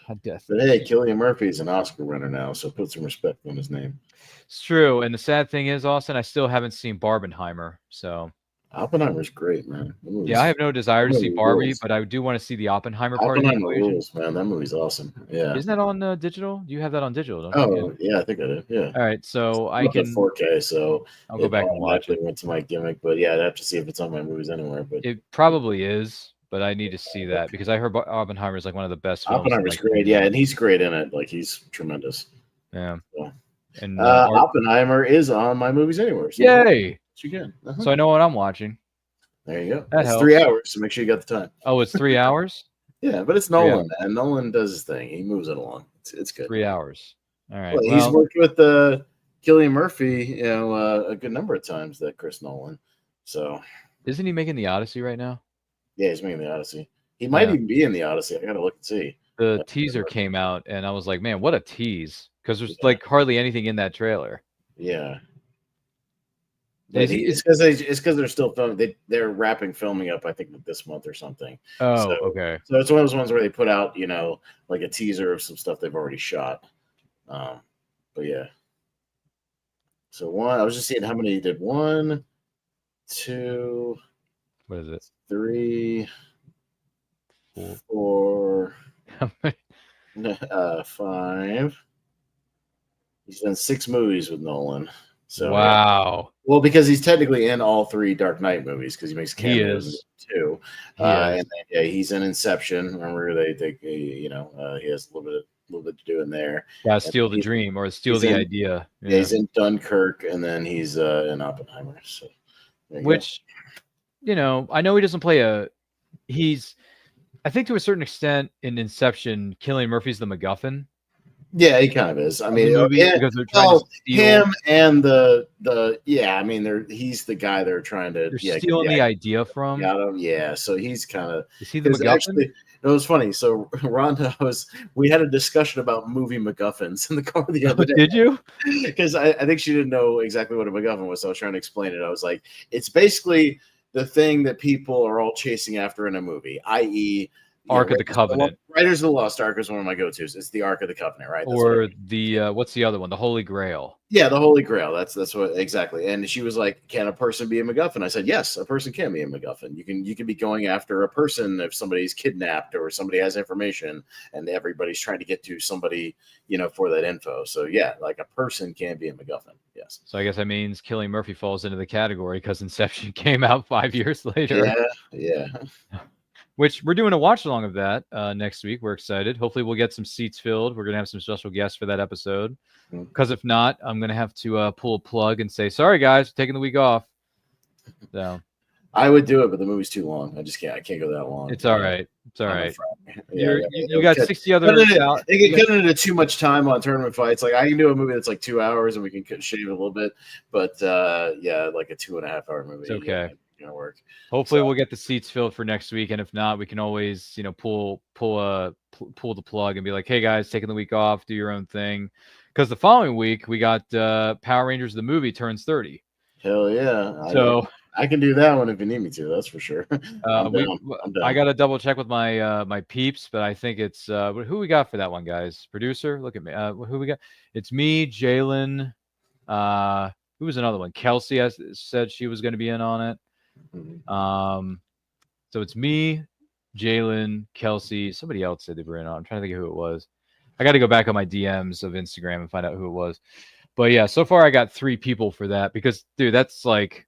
I: But hey, Cillian Murphy's an Oscar winner now, so put some respect on his name.
H: It's true. And the sad thing is, Austin, I still haven't seen Barbenheimer, so...
I: Oppenheimer's great, man.
H: Yeah, I have no desire to see Barbie, but I do want to see the Oppenheimer part.
I: Oppenheimer rules, man. That movie's awesome. Yeah.
H: Isn't that on digital? You have that on digital, don't
I: you? Yeah, I think I do. Yeah.
H: All right, so I can
I: 4K, so
H: I'll go back and watch it.
I: Went to my gimmick, but yeah, I'd have to see if it's on my movies anywhere. But
H: it probably is, but I need to see that because I heard Oppenheimer is like one of the best films.
I: Oppenheimer's great, yeah, and he's great in it. Like he's tremendous.
H: Yeah.
I: So.
H: And
I: Oppenheimer is on my movies anywhere. So
H: yay!
I: You can.
H: So I know what I'm watching.
I: There you go.
H: That's
I: 3 hours, so make sure you got the time.
H: Oh, it's 3 hours?
I: Yeah, but it's Nolan, man. Nolan does his thing. He moves it along. It's good.
H: 3 hours. All right.
I: Well, he's worked with Cillian Murphy, a good number of times. That Chris Nolan. So,
H: isn't he making the Odyssey right now?
I: Yeah, he's making the Odyssey. He might even be in the Odyssey. I gotta look and see.
H: The teaser came out, and I was like, man, what a tease! Because there's like hardly anything in that trailer.
I: Yeah.
H: Is
I: But
H: he-
I: it's because they're still filming. They're wrapping filming up, I think, this month or something.
H: Oh,
I: So,
H: okay.
I: So it's one of those ones where they put out, like a teaser of some stuff they've already shot. But yeah. So I was just seeing how many he did. 1, 2,
H: What is it?
I: 3, 4,
H: How many?
I: 5. He's done 6 movies with Nolan. So
H: Wow.
I: Well, because he's technically in all 3 Dark Knight movies because he makes cameos in 2. And then, he's in Inception. Remember, he has a little bit to do in there.
H: Yeah, steal the dream or steal the idea.
I: Yeah, he's in Dunkirk, and then he's in Oppenheimer. So,
H: which, I know he doesn't play he's, I think to a certain extent in Inception, Cillian Murphy's the MacGuffin.
I: Yeah, he kind of is. I mean,
H: because they're trying to steal
I: him and he's the guy they're trying to
H: stealing the idea from.
I: Got him. Yeah, so he's kind of.
H: Is he the MacGuffin?
I: Actually, it was funny. So Rhonda we had a discussion about movie MacGuffins in the car the other day.
H: Did you?
I: Because I think she didn't know exactly what a MacGuffin was, so I was trying to explain it. I was like, it's basically the thing that people are all chasing after in a movie, i.e.,
H: Ark of the Covenant.
I: Raiders of the Lost Ark is one of my go-tos. It's the Ark of the Covenant, right?
H: Or the what's the other one? The Holy Grail.
I: Yeah, the Holy Grail. That's what exactly. And she was like, "Can a person be a MacGuffin?" I said, "Yes, a person can be a MacGuffin. You can be going after a person if somebody's kidnapped or somebody has information, and everybody's trying to get to somebody, for that info. So yeah, like a person can be a MacGuffin. Yes.
H: So I guess that means Cillian Murphy falls into the category because Inception came out 5 years later.
I: Yeah.
H: Which we're doing a watch along of that next week. We're excited. Hopefully we'll get some seats filled. We're going to have some special guests for that episode. Because if not, I'm going to have to pull a plug and say, sorry, guys, we're taking the week off. So
I: I would do it, but the movie's too long. I just can't. I can't go that long.
H: It's all right. It's all right. You
I: got
H: 60 other.
I: They get cut into too much time on tournament fights. Like I can do a movie that's like 2 hours and we can shave it a little bit. But like a 2.5 hour movie.
H: It's okay.
I: Gonna work.
H: Hopefully we'll get the seats filled for next week, and if not, we can always pull the plug and be like, hey guys, taking the week off, do your own thing, because the following week we got Power Rangers the movie turns 30.
I: Hell yeah.
H: So
I: I can do that one if you need me to. That's for sure. I'm down.
H: I got to double check with my my peeps, but I think it's who we got for that one, guys. Producer, look at me. Who we got? It's me, Jalen. Who was another one? Kelsey said she was going to be in on it. So it's me, Jalen, Kelsey, somebody else said they were in on. I'm trying to think of who it was. I got to go back on my DMs of Instagram and find out who it was. But yeah, so far I got 3 people for that because, dude, that's like,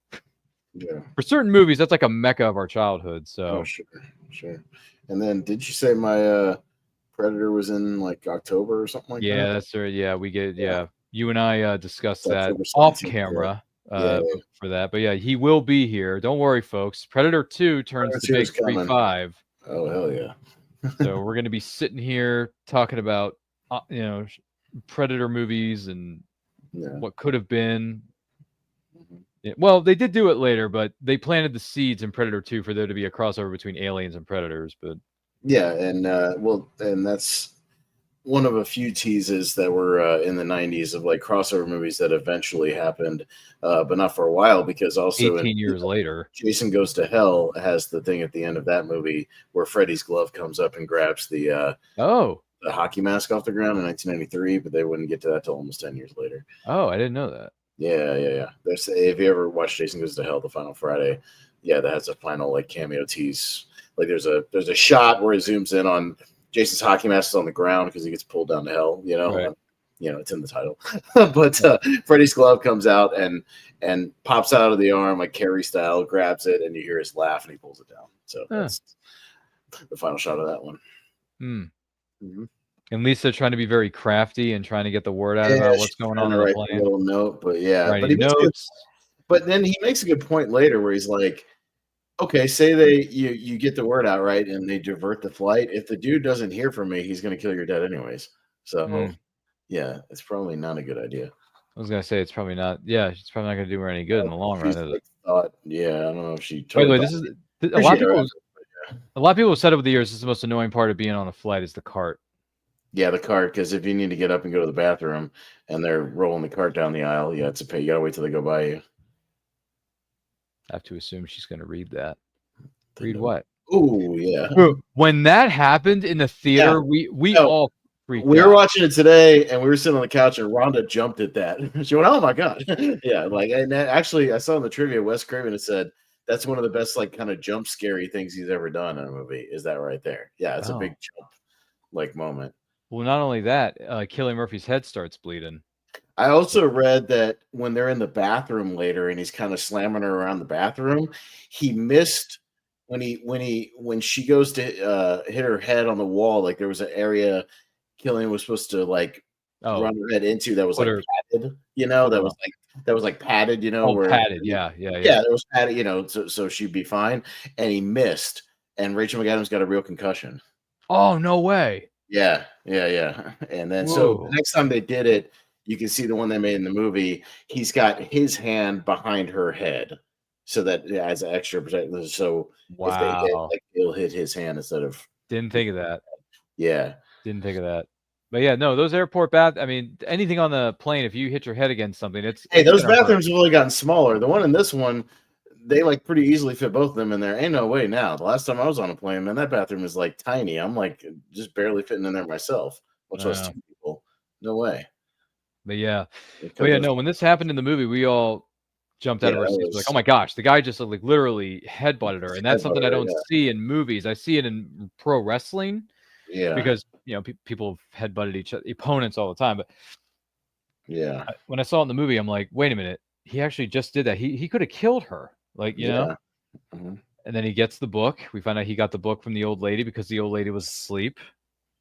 H: for certain movies, that's like a mecca of our childhood. So
I: sure. And then did you say my Predator was in like October or something like that?
H: Yeah, that's right. Yeah, we get you and I discussed that off camera. For that, but yeah, he will be here. Don't worry, folks. Predator 2 turns the big 3-5.
I: Oh hell yeah!
H: So we're going to be sitting here talking about Predator movies and what could have been. Yeah, well, they did do it later, but they planted the seeds in Predator 2 for there to be a crossover between aliens and predators. But
I: yeah, and that's one of a few teases that were in the 90s of like crossover movies that eventually happened, but not for a while, because also
H: 18 years later,
I: Jason Goes to Hell has the thing at the end of that movie where Freddy's glove comes up and grabs the hockey mask off the ground in 1993, but they wouldn't get to that till almost 10 years later.
H: Oh, I didn't know that.
I: Yeah. If you ever watch Jason Goes to Hell, the final Friday, that has a final like cameo tease. Like there's a shot where it zooms in on Jason's hockey mask is on the ground because he gets pulled down to hell, Right. It's in the title. But Freddy's glove comes out and pops out of the arm like Carrie style, grabs it, and you hear his laugh and he pulls it down. So that's the final shot of that one.
H: Mm-hmm. And Lisa trying to be very crafty and trying to get the word out about what's going on in the plane.
I: A little note, but
H: writing notes.
I: But then he makes a good point later where he's like, okay, say you get the word out, right, and they divert the flight. If the dude doesn't hear from me, he's going to kill your dad anyways. So, it's probably not a good idea.
H: I was going to say it's probably not. Yeah, it's probably not going to do her any good in the long run.
I: I don't know if she.
H: By the way, this is a lot of people. A lot of people have said over the years this is the most annoying part of being on a flight is the cart.
I: Yeah, the cart, because if you need to get up and go to the bathroom and they're rolling the cart down the aisle, you have to pay. You gotta wait till they go by you.
H: I have to assume she's going to read that. Read what?
I: Oh yeah.
H: When that happened in the theater, we all freaked
I: we
H: out.
I: were watching it today, and we were sitting on the couch, and Rhonda jumped at that. She went, "Oh my god!" Yeah, like, and actually, I saw in the trivia, Wes Craven had said that's one of the best, like, kind of jump scary things he's ever done in a movie. Is that right there? Yeah, it's a big jump, like, moment.
H: Well, not only that, Cillian Murphy's head starts bleeding.
I: I also read that when they're in the bathroom later, and he's kind of slamming her around the bathroom, he missed when she goes to hit her head on the wall. Like, there was an area Cillian was supposed to like run her head into that was like padded, that was like padded, where
H: padded, yeah,
I: there was padded, so she'd be fine, and he missed, and Rachel McAdams got a real concussion.
H: Oh, no way.
I: Yeah. And then so the next time they did it, you can see the one they made in the movie. He's got his hand behind her head, so that as an extra protector. So if they hit, like, it'll hit his hand instead of.
H: Didn't think of that.
I: Yeah.
H: Didn't think of that. But yeah, no, those airport I mean, anything on the plane, if you hit your head against something,
I: those bathrooms have really gotten smaller. The one in this one, they like pretty easily fit both of them in there. Ain't no way now. The last time I was on a plane, man, that bathroom is like tiny. I'm like just barely fitting in there myself, much less two people. No way.
H: But yeah. No, when this happened in the movie, we all jumped out of our seats. Like, oh my gosh, the guy just like literally headbutted her. And that's something I don't see in movies. I see it in pro wrestling.
I: Yeah.
H: Because, people have headbutted each other, opponents all the time. But
I: yeah,
H: when I saw it in the movie, I'm like, wait a minute. He actually just did that. He could have killed her. Like, know?
I: Mm-hmm.
H: And then he gets the book. We find out he got the book from the old lady because the old lady was asleep.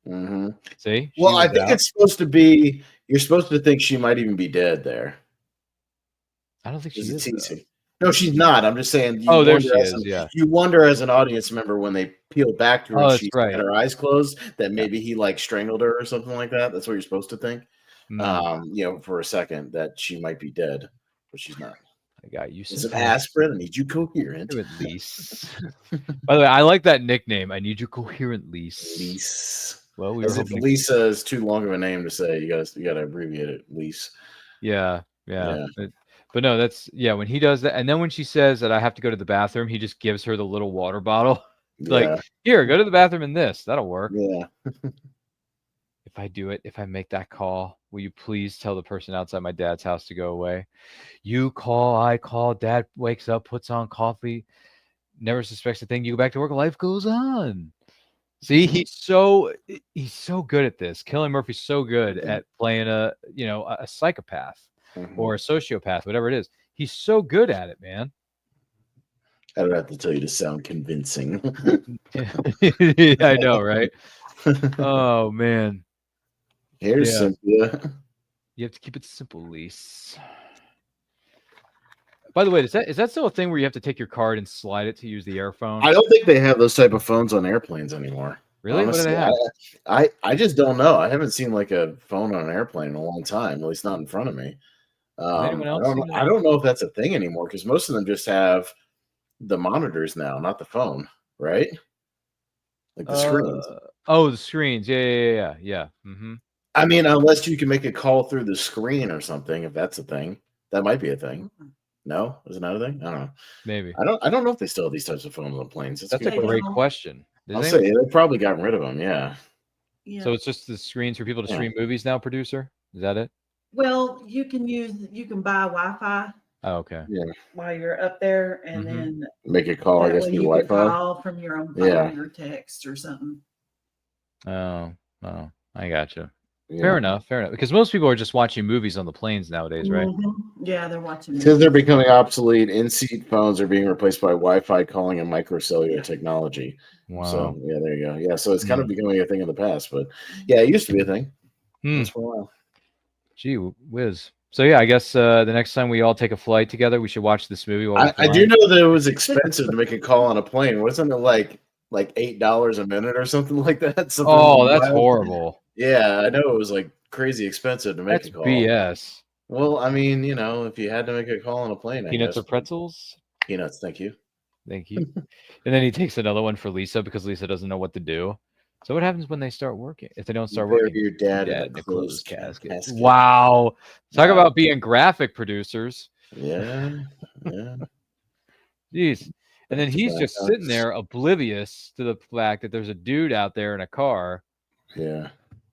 I: Mm-hmm.
H: See?
I: Well, I think it's supposed to be, you're supposed to think she might even be dead there.
H: I don't think she is.
I: No, she's not. I'm just saying.
H: There she is. Yeah.
I: You wonder as an audience member when they peel back to her, and she
H: right.
I: had her eyes closed, that maybe he like strangled her or something like that. That's what you're supposed to think. For a second that she might be dead, but she's not.
H: I got you.
I: It's an aspirin. I need you coherent.
H: At least. By the way, I like that nickname. I need you coherent, Lise. Well, we
I: if Lisa is too long of a name to say. You got to abbreviate it, Lise.
H: Yeah. But no, that's when he does that, and then when she says that I have to go to the bathroom, he just gives her the little water bottle. Like, here, go to the bathroom in this. That'll work.
I: Yeah.
H: If I make that call, will you please tell the person outside my dad's house to go away? You call, I call, dad wakes up, puts on coffee, never suspects a thing. You go back to work, life goes on. See, he's so good at this. Cillian Murphy's so good at playing a psychopath or a sociopath, whatever it is. He's so good at it, man.
I: I don't have to tell you to sound convincing.
H: I know, right? Oh man.
I: Here's Cynthia.
H: You have to keep it simple, Lise. By the way, is that still a thing where you have to take your card and slide it to use the airphone?
I: I don't think they have those type of phones on airplanes anymore.
H: Really?
I: Honestly,
H: what do they have?
I: I just don't know. I haven't seen like a phone on an airplane in a long time, at least not in front of me. I don't know if that's a thing anymore because most of them just have the monitors now, not the phone, right? Like the screens.
H: Oh, the screens. Yeah. Mm-hmm.
I: I mean, unless you can make a call through the screen or something, if that's a thing, that might be a thing. No, is it not a thing? I don't know.
H: Maybe.
I: I don't know if they still have these types of phones on planes.
H: That's a great question.
I: I'll say they've probably gotten rid of them. Yeah.
H: So it's just the screens for people to stream movies now, producer? Is that it?
A: Well, you can buy Wi-Fi.
H: Oh, okay.
I: Yeah.
A: While you're up there, and then
I: make a call. I guess
A: you
I: Wi-Fi.
A: can call from your own phone or text or something.
H: Oh, I gotcha. Yeah. Fair enough. Because most people are just watching movies on the planes nowadays, right?
A: Mm-hmm. Yeah, they're watching.
I: Since they're becoming obsolete, in-seat phones are being replaced by Wi-Fi calling and microcellular technology. Wow. So there you go. Yeah, so it's kind of becoming a thing of the past, but it used to be a thing. That's for a while.
H: Gee whiz. So I guess the next time we all take a flight together, we should watch this movie.
I: I do know that it was expensive to make a call on a plane. Wasn't it like $8 a minute or something like that? That's
H: horrible.
I: Yeah, I know it was like crazy expensive to make a call.
H: BS.
I: Well, I mean, if you had to make a call on a plane,
H: peanuts or pretzels?
I: Peanuts, thank you.
H: And then he takes another one for Lisa because Lisa doesn't know what to do. So what happens when they start working? If they don't start
I: bury
H: working,
I: your dad in
H: in
I: a
H: a closed
I: casket.
H: Wow. Talk
I: Wow.
H: about being graphic producers.
I: Yeah. Yeah.
H: Jeez. And then
I: Back to
H: he's
I: back,
H: just
I: huh?
H: sitting there oblivious to the fact that there's a dude out there in a car
I: Yeah.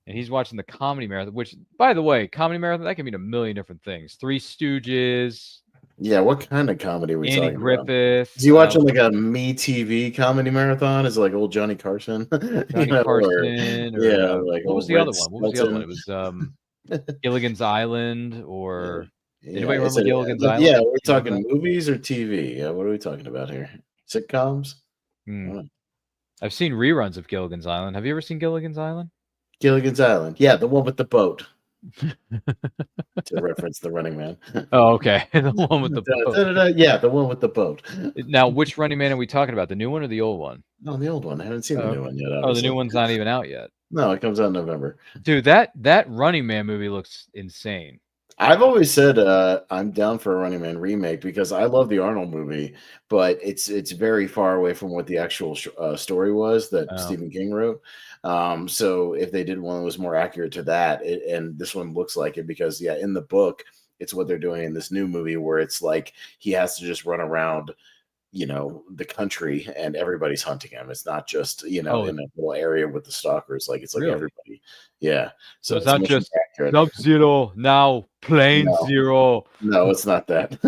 H: and he's watching the comedy marathon, which, by the way, comedy marathon, that can mean a million different things. Three Stooges,
I: Yeah. What kind of comedy are we
H: Andy
I: talking about?
H: Griffith.
I: Is he watching like a Me TV comedy marathon? Is it like old Johnny Carson?
H: Johnny Carson, or
I: yeah, like
H: what was
I: old
H: the
I: Red
H: other one? What was the other one? It
I: Skelton.
H: was Gilligan's Island, or
I: Yeah,
H: anybody
I: is
H: remember
I: it,
H: Gilligan's
I: yeah,
H: Island?
I: we're
H: Do you remember
I: talking
H: that?
I: movies or TV. What are we talking about here? Sitcoms?
H: Hmm.
I: Oh.
H: I've seen reruns of Gilligan's Island. Have you ever seen Gilligan's Island?
I: Gilligan's Island. Yeah, the one with the boat. To reference the Running Man.
H: Oh, okay. The one with the boat.
I: Yeah, the one with the boat.
H: Now, which Running Man are we talking about? The new one or the old one?
I: No, the old one. I haven't seen the new one yet.
H: Oh, the
I: Obviously.
H: new one's not even out yet.
I: No, it comes out in November.
H: Dude, that Running Man movie looks insane.
I: I've always said I'm down for a Running Man remake because I love the Arnold movie, but it's very far away from what the actual story was that Stephen King wrote. So if they did one that was more accurate to that, and this one looks like it because in the book, it's what they're doing in this new movie where it's like he has to just run around, the country and everybody's hunting him. It's not just, in a little area with the stalkers. Like it's like everybody. Yeah.
H: So it's not just Sub-Zero, now Plane Zero.
I: No, it's not that.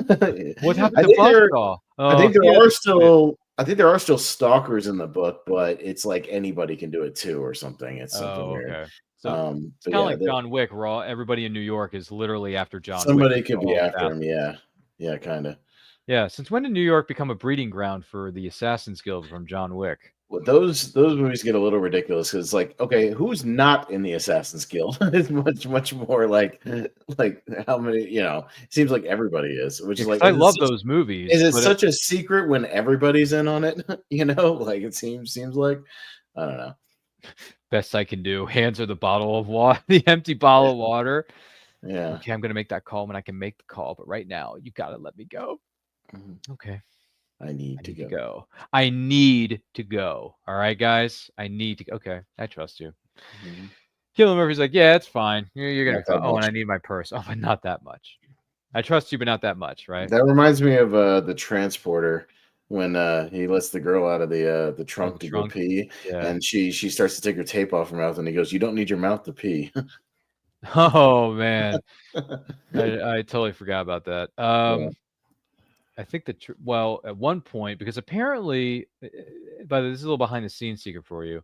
H: What happened to Buzzsaw?
I: I think there are still stalkers in the book, but it's like anybody can do it too or something. It's something weird.
H: Okay. So it's kind of like John Wick, where everybody in New York is literally after John Wick.
I: Somebody could be after him, yeah. Yeah, kind of.
H: Yeah, since when did New York become a breeding ground for the Assassin's Guild from John Wick?
I: Well, those movies get a little ridiculous because it's like, okay, who's not in the Assassin's Guild? It's much more like how many, it seems like everybody is, which is like
H: I love those movies.
I: Is it such a secret when everybody's in on it? Like it seems like, I don't know.
H: Best I can do. Hands are the bottle of water, the empty bottle of water.
I: Yeah.
H: Okay, I'm gonna make that call when I can make the call, but right now you gotta let me go. Okay.
I: I need to
H: go. I need to go. All right, guys. I need to go. Okay, I trust you. Cillian Murphy's like, yeah, it's fine. You're gonna be fine. Oh, and I need my purse. Oh, but not that much. I trust you, but not that much, right?
I: That reminds me of the Transporter when he lets the girl out of the trunk to go pee, and she starts to take her tape off her mouth, and he goes, "You don't need your mouth to pee."
H: Oh man, I totally forgot about that. I think that at one point, because apparently, this is a little behind the scenes secret for you.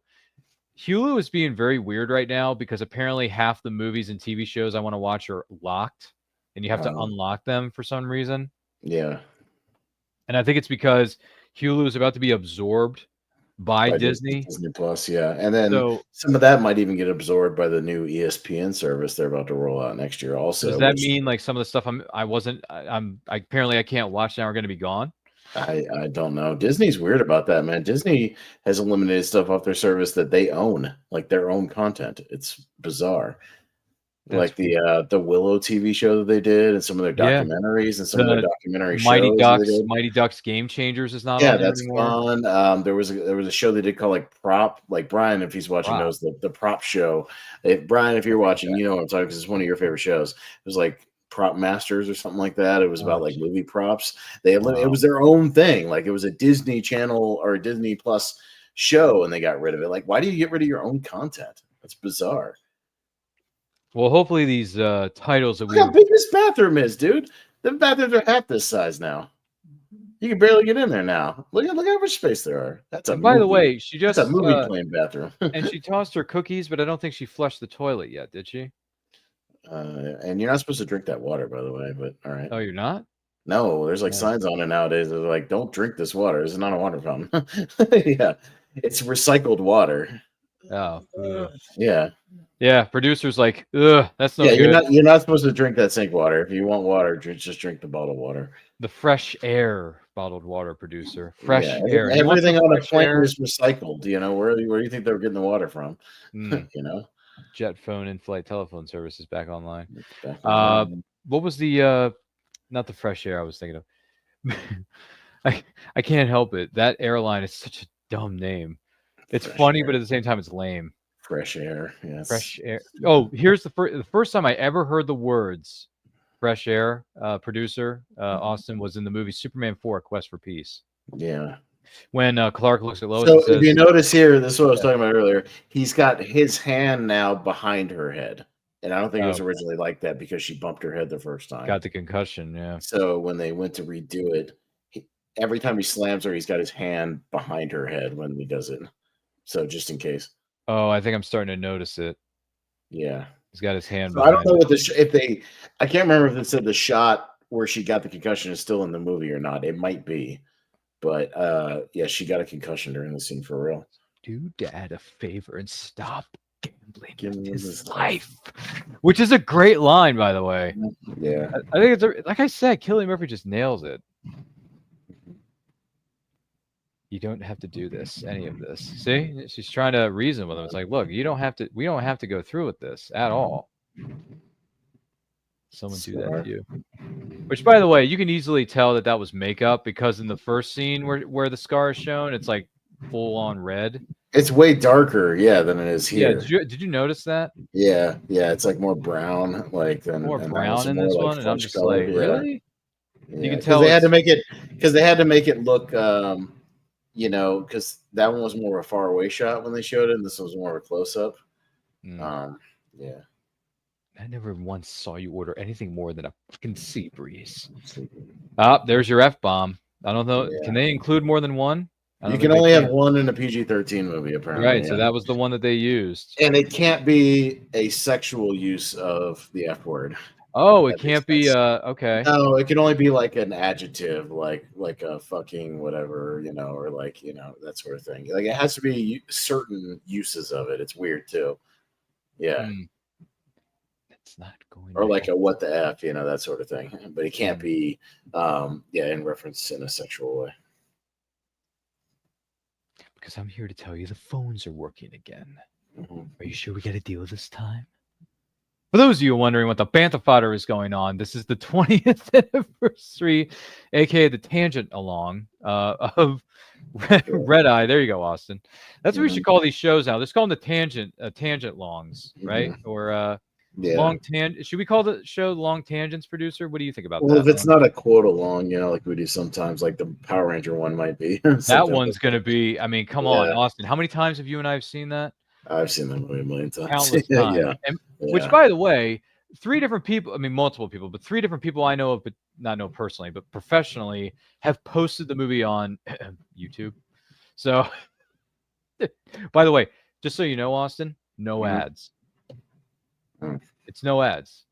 H: Hulu is being very weird right now because apparently half the movies and TV shows I want to watch are locked, and you have to unlock them for some reason.
I: Yeah,
H: and I think it's because Hulu is about to be absorbed by Disney
I: Plus, and then some of that might even get absorbed by the new ESPN service they're about to roll out next year. Also,
H: does that mean like some of the stuff apparently I can't watch now are going to be gone?
I: I don't know. Disney's weird about that, man. Disney has eliminated stuff off their service that they own, like their own content. It's bizarre. Like the Willow TV show that they did, and some of their documentaries, and some of their documentary shows.
H: Mighty Ducks Game Changers is not.
I: Yeah,
H: on there
I: that's
H: anymore.
I: fun. There was a show they did called like Prop. Like Brian, if he's watching, knows the Prop show. Brian, if you're watching, you know what I'm talking because it's one of your favorite shows. It was like Prop Masters or something like that. It was about like movie props. It was their own thing. Like it was a Disney Channel or a Disney Plus show, and they got rid of it. Like, why do you get rid of your own content? That's bizarre.
H: Well, hopefully these titles that
I: Look how big this bathroom is, dude. The bathrooms are half this size now. You can barely get in there now. Look how much space there are. That's a.
H: By the way, she just
I: a movie playing bathroom.
H: And she tossed her cookies, but I don't think she flushed the toilet yet, did she?
I: And you're not supposed to drink that water, by the way. But all right.
H: Oh, you're not?
I: No, there's like signs on it nowadays that are like, "Don't drink this water. This is not a water fountain." Yeah, it's recycled water.
H: Oh,
I: yeah.
H: Yeah, producers like, ugh, that's no good.
I: You're not supposed to drink that sink water. If you want water, just drink the bottled water.
H: The fresh air bottled water producer. Fresh air.
I: Everything on a plane is recycled. Where do you think they were getting the water from?
H: Jet phone in-flight telephone service is back online. What was the not the fresh air I was thinking of? I can't help it. That airline is such a dumb name. It's
I: Fresh
H: funny,
I: air.
H: but at the same time, it's lame.
I: Fresh air. Yes.
H: Fresh air. Oh, here's the first time I ever heard the words "fresh air." Producer Austin was in the movie Superman 4: Quest for Peace.
I: Yeah.
H: When Clark looks at Lois
I: So
H: and says,
I: if you notice here, this is what I was talking about earlier. He's got his hand now behind her head, and I don't think it was originally like that because she bumped her head the first time.
H: got the concussion. Yeah.
I: So when they went to redo it, every time he slams her, he's got his hand behind her head when he does it. So just in case.
H: Oh, I think I'm starting to notice it.
I: Yeah.
H: He's got his hand.
I: So I don't know what I can't remember if it said the shot where she got the concussion is still in the movie or not. It might be. But yeah, she got a concussion during the scene for real.
H: Do Dad a favor and stop gambling
I: Give
H: with
I: him
H: his
I: his
H: life. Which is a great line, by the way.
I: Yeah.
H: I think it's like I said, Cillian Murphy just nails it. You don't have to do this, any of this. See, she's trying to reason with him. It's like, look, we don't have to go through with this at all. Someone do that to you. Which, by the way, you can easily tell that was makeup because in the first scene where the scar is shown, it's like full on red.
I: It's way darker, than it is here.
H: Yeah, did you notice that?
I: Yeah, it's like more brown, like than
H: More brown in this one, and I'm just
I: color.
H: like, really?
I: Yeah.
H: You can tell
I: they had to make it look, because that one was more of a far away shot when they showed it, and this was more of a close up. Yeah.
H: I never once saw you order anything more than a fucking sea breeze. There's your F-bomb. I don't know. Yeah. Can they include more than one?
I: You can only have one in a PG-13 movie, apparently.
H: Right, so that was the one that they used.
I: And it can't be a sexual use of the F word.
H: Oh, it can't be okay.
I: No, it can only be like an adjective, like a fucking whatever, or like, that sort of thing. Like it has to be certain uses of it. It's weird too. Yeah.
H: It's not going
I: or like a what the F, that sort of thing. But it can't be in reference in a sexual way.
H: Because I'm here to tell you the phones are working again. Are you sure we got a deal this time? For those of you wondering what the Bantha fodder is going on, this is the 20th anniversary, aka the tangent along of Red Eye. There you go, Austin. That's what we should call these shows now. Let's call them the tangent longs, right? Or long tangent. Should we call the show Long Tangents, producer? What do you think about that?
I: Well, if it's not a quote along, like we do sometimes, like the Power Ranger one might be.
H: That one's going to be, I mean, come on, Austin. How many times have you and I have seen that?
I: I've seen that movie a million times.
H: Countless times. Which, by the way, multiple people, but 3 different people I know of, but not know personally, but professionally, have posted the movie on YouTube. So, by the way, just so you know, Austin, no ads. It's no ads.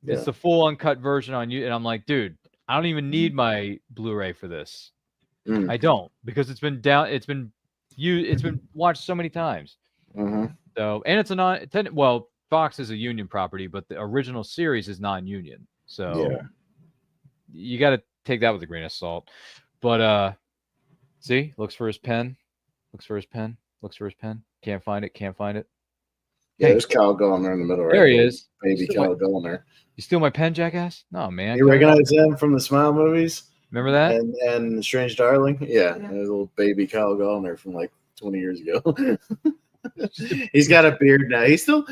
H: It's the full uncut version on you, and I'm like, dude, I don't even need my Blu-ray for this. I don't, because it's been watched so many times. So, and it's Fox is a union property, but the original series is non-union. So you got to take that with a grain of salt. But see, looks for his pen. Can't find it.
I: Yeah, there's Kyle Gallner in the middle right
H: there. He is.
I: Baby Kyle Gallner.
H: You steal my pen, jackass? No, man.
I: You recognize him from the Smile movies?
H: Remember that?
I: And Strange Darling? Yeah. A little baby Kyle Gallner from like 20 years ago. He's got a beard now. He still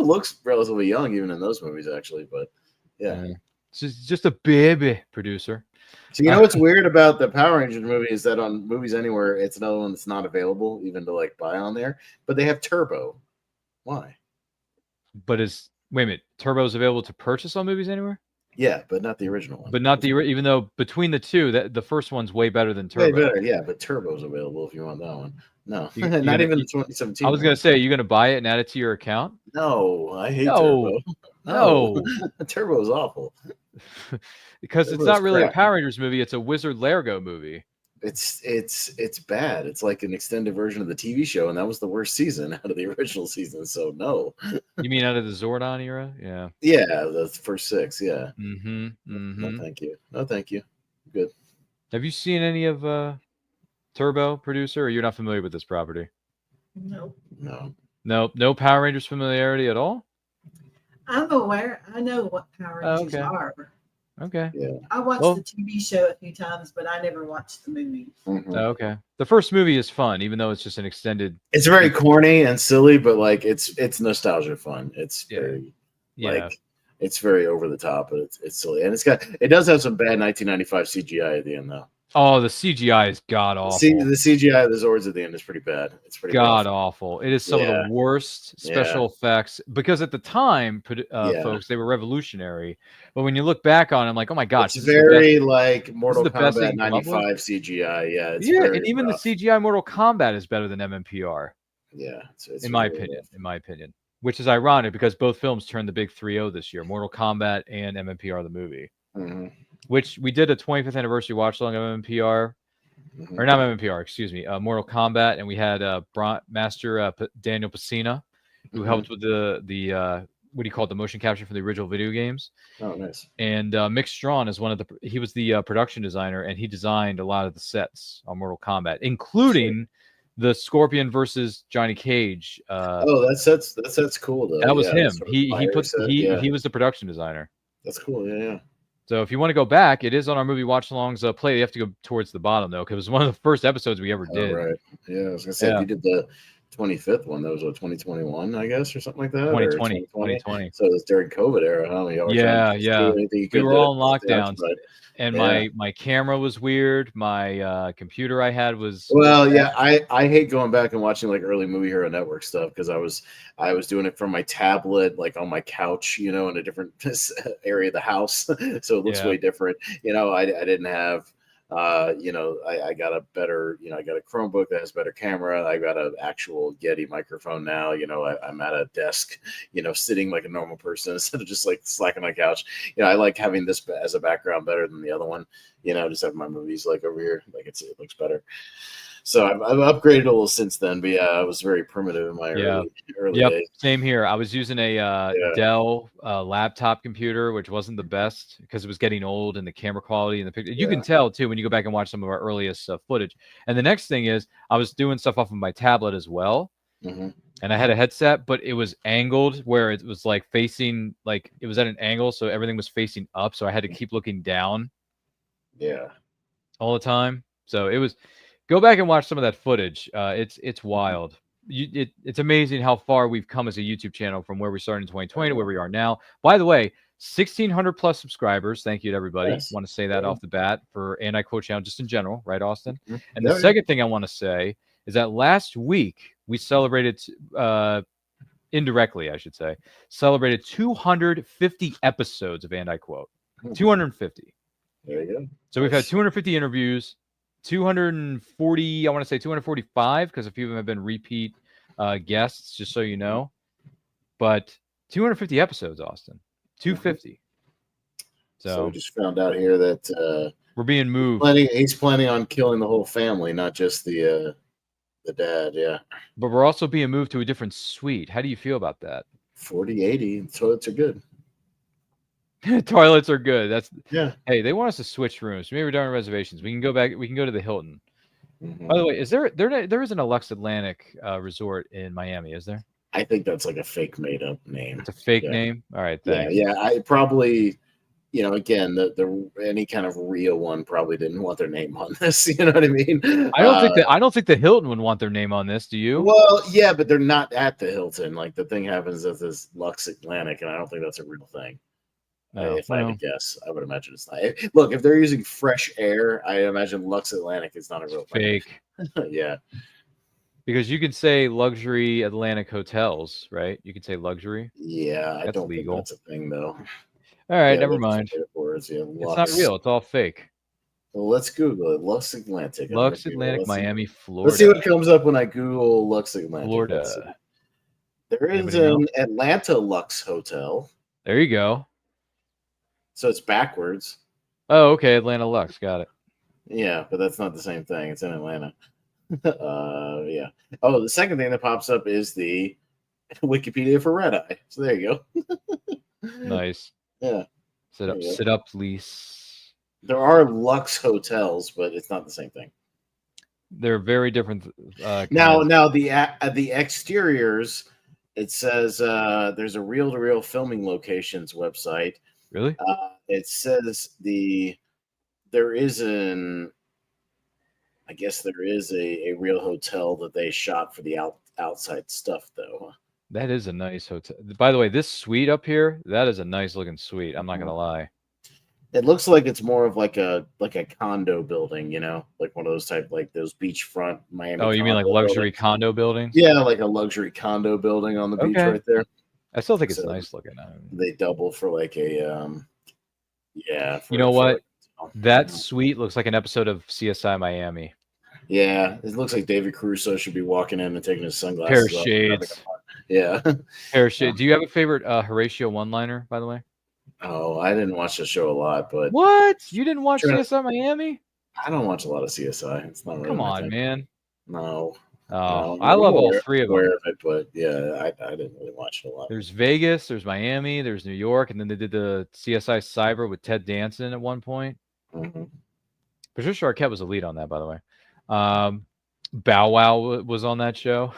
I: looks relatively young even in those movies, actually. But yeah.
H: It's just a baby, producer.
I: So what's weird about the Power Rangers movie is that on Movies Anywhere, it's another one that's not available even to like buy on there. But they have Turbo. Why?
H: But wait a minute, Turbo's available to purchase on Movies Anywhere?
I: Yeah, but not the original one.
H: But not even though between the two, the first one's way better than Turbo.
I: Way better, yeah. But Turbo's available if you want that one. No, not even the 2017.
H: I was gonna say, you're gonna buy it and add it to your account?
I: No, I hate Turbo.
H: No,
I: Turbo is awful.
H: Because Turbo's it's not really a Power Rangers movie; it's a Wizard Largo movie.
I: It's bad. It's like an extended version of the TV show, and that was the worst season out of the original season. So no.
H: You mean out of the Zordon era? Yeah.
I: Yeah, the first 6. Yeah.
H: No,
I: thank you. No, thank you. Good.
H: Have you seen any of Turbo, producer, or you're not familiar with this property?
A: No.
H: No Power Rangers familiarity at all?
A: I'm aware. I know what Power Rangers are.
H: Okay.
I: Yeah.
A: I watched
H: Well-
A: the TV show a few times, but I never watched the movie.
I: Mhm.
H: Oh, okay. The first movie is fun, even though it's just an extended.
I: It's very corny and silly, but like it's nostalgia fun. It's
H: Yeah.
I: very
H: Yeah.
I: like it's very over the top, but it's silly, and it does have some bad 1995 CGI at the end though.
H: Oh, the CGI is god awful.
I: The CGI of the Zords at the end is pretty bad. It's pretty
H: God
I: rough.
H: awful. It is some of
I: Yeah.
H: the worst special effects because at the time,
I: Yeah.
H: folks, they were revolutionary. But when you look back on it, I'm like, oh my gosh,
I: It's
H: this is the best-
I: very like Mortal
H: the best
I: Kombat
H: thing you come up with?
I: 95 CGI. Yeah, it's
H: yeah,
I: very
H: and even
I: rough.
H: the CGI Mortal Kombat is better than MMPR,
I: Yeah, it's
H: in my
I: really
H: opinion.
I: rough.
H: In my opinion, which is ironic because both films turned the big 3-0 this year: Mortal Kombat and MMPR the movie.
I: Mhm.
H: Which we did a 25th anniversary watch along of MMPR.
I: Mhm.
H: Or not MMPR, excuse me, Mortal Kombat, and we had Master Daniel Pacina, who
I: Mhm.
H: helped with the what do you call it, the motion capture for the original video games.
I: Oh, nice.
H: And Mick Strawn is he was the production designer, and he designed a lot of the sets on Mortal Kombat, including the Scorpion versus Johnny Cage.
I: Oh, that's cool though.
H: That was
I: Yeah,
H: him.
I: sort of
H: He
I: fire
H: put
I: set,
H: he
I: yeah.
H: he was the production designer.
I: That's cool. Yeah.
H: So if you want to go back, it is on our movie watch-alongs play. You have to go towards the bottom though, because it was one of the first episodes we ever did.
I: Oh, right. Yeah, I was gonna say if you did the 25th one, that was what 2021, I guess, or something like that.
H: 2020. 2020.
I: So it was during COVID era, huh? You always
H: Yeah,
I: tried to
H: yeah.
I: do anything you
H: We
I: could
H: were
I: to
H: all in
I: stay
H: lockdowns,
I: outside.
H: and
I: Yeah.
H: my camera was weird. My computer I had was
I: Well, yeah, I hate going back and watching like early Movie Hero Network stuff because I was doing it from my tablet, like on my couch, in a different area of the house, so it looks
H: Yeah.
I: way different. I didn't have, I got a better, I got a Chromebook that has better camera. I got an actual Yeti microphone now. I'm at a desk, sitting like a normal person instead of just like slacking on my couch. I like having this as a background better than the other one. Just having my movies like over here, like it looks better. So I've upgraded a little since then, but yeah, I was very primitive in my early
H: Yep,
I: days.
H: same here. I was using a Dell laptop computer, which wasn't the best because it was getting old and the camera quality and the picture. You can tell too when you go back and watch some of our earliest footage. And the next thing is I was doing stuff off of my tablet as well.
I: Mm-hmm.
H: And I had a headset, but it was angled where it was like facing, like it was at an angle, so everything was facing up. So I had to keep looking down.
I: Yeah.
H: All the time. So it was. Go back and watch some of that footage. It's wild. It's amazing how far we've come as a YouTube channel from where we started in 2020 to where we are now. By the way, 1,600 plus subscribers. Thank you to everybody.
I: Yes.
H: Want to say that off the bat for Anti-Quote Channel, just in general, right, Austin?
I: Mm-hmm.
H: And the second thing I want to say is that last week we celebrated, indirectly, I should say, celebrated 250 episodes of Anti-Quote. 250.
I: There you go.
H: So we've had 250 interviews. 240, I want to say 245 because a few of them have been repeat guests, just so you know. But 250 episodes, Austin. 250.
I: So we just found out here that
H: we're being moved.
I: He's planning on killing the whole family, not just the dad. Yeah.
H: But we're also being moved to a different suite. How do you feel about that?
I: 4080 toilets are good.
H: Toilets are good. That's
I: Hey,
H: they want us to switch rooms. Maybe we're doing reservations. We can go back. We can go to the Hilton.
I: Mm-hmm.
H: By the way, there is an Lux Atlantic resort in Miami? Is there?
I: I think that's like a fake made up name.
H: It's a fake name. All right. Thanks.
I: Yeah. I probably, again, the any kind of real one probably didn't want their name on this. You know what I mean?
H: I don't think the Hilton would want their name on this. Do you?
I: Well, yeah, but they're not at the Hilton. Like the thing happens at this Lux Atlantic, and I don't think that's a real thing. If I had to guess, I would imagine it's not. Look, if they're using fresh air, I imagine Lux Atlantic is not a real thing.
H: Fake.
I: Yeah.
H: Because you could say luxury Atlantic hotels, right? You could say luxury.
I: Yeah, I
H: That's
I: don't
H: legal.
I: think that's a thing, though.
H: All right,
I: Yeah,
H: never
I: let's
H: mind.
I: check it for us. Yeah,
H: It's not real. It's all fake.
I: Well, let's Google it. Lux Atlantic.
H: Lux Atlantic, Miami, Florida.
I: Let's see what comes up when I Google Lux Atlantic.
H: Florida.
I: There is an Atlanta Lux Hotel.
H: There you go.
I: So it's backwards.
H: Oh, okay. Atlanta Lux. Got it.
I: Yeah, but that's not the same thing. It's in Atlanta. Yeah. Oh, the second thing that pops up is the Wikipedia for Red Eye. So there you go.
H: Nice.
I: Yeah.
H: Sit up, lease.
I: There are Lux hotels, but it's not the same thing.
H: They're very different.
I: Now the exteriors, it says there's a reel-to-reel filming locations website,
H: Really?
I: It says there is an. I guess there is a real hotel that they shot for the outside stuff, though.
H: That is a nice hotel. By the way, this suite up here, that is a nice looking suite. I'm not gonna lie.
I: It looks like it's more of like a condo building, like one of those type, like those beachfront Miami.
H: Oh, you mean like luxury condo buildings?
I: Yeah, like a luxury condo building on the beach right there.
H: I still think it's nice looking.
I: They double for like a yeah.
H: You know what? That suite looks like an episode of CSI Miami.
I: Yeah, it looks like David Caruso should be walking in and taking his sunglasses
H: Pair of
I: off.
H: shades.
I: Yeah.
H: Pair of shades. Do you have a favorite Horatio one-liner, by the way?
I: Oh, I didn't watch the show a lot, but
H: what? You didn't watch CSI Miami?
I: I don't watch a lot of CSI. It's not really.
H: Come on, man.
I: No.
H: Oh, I love all three of them.
I: Aware of it, but yeah, I didn't really watch it a lot.
H: There's Vegas, there's Miami, there's New York, and then they did the CSI Cyber with Ted Danson at one point.
I: Mm-hmm.
H: Patricia Arquette was the lead on that, by the way. Bow Wow was on that show.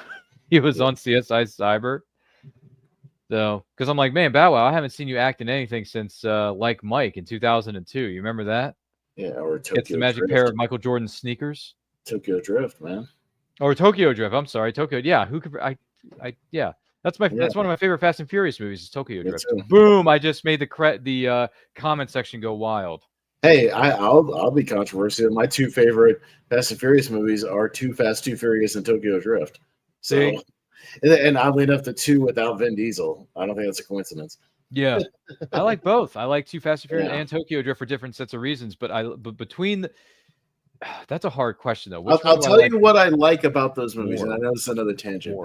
H: He was on CSI Cyber. So, because I'm like, man, Bow Wow, I haven't seen you act in anything since Like Mike in 2002. You remember that?
I: Yeah, or Tokyo
H: Gets the magic
I: Drift.
H: pair of Michael Jordan sneakers.
I: Tokyo Drift, man.
H: Or Tokyo Drift. I'm sorry, Tokyo. Yeah, who could yeah. That's one of my favorite Fast and Furious movies is Tokyo Drift. Boom! I just made the comment section go wild.
I: Hey, I'll be controversial. My two favorite Fast and Furious movies are Too Fast, Too Furious, and Tokyo Drift. So, and oddly enough, the two without Vin Diesel. I don't think that's a coincidence.
H: Yeah, I like both. I like Too Fast and Furious and Tokyo Drift for different sets of reasons. But between that's a hard question though.
I: I'll tell you what I like about those movies, and I know this is another tangent,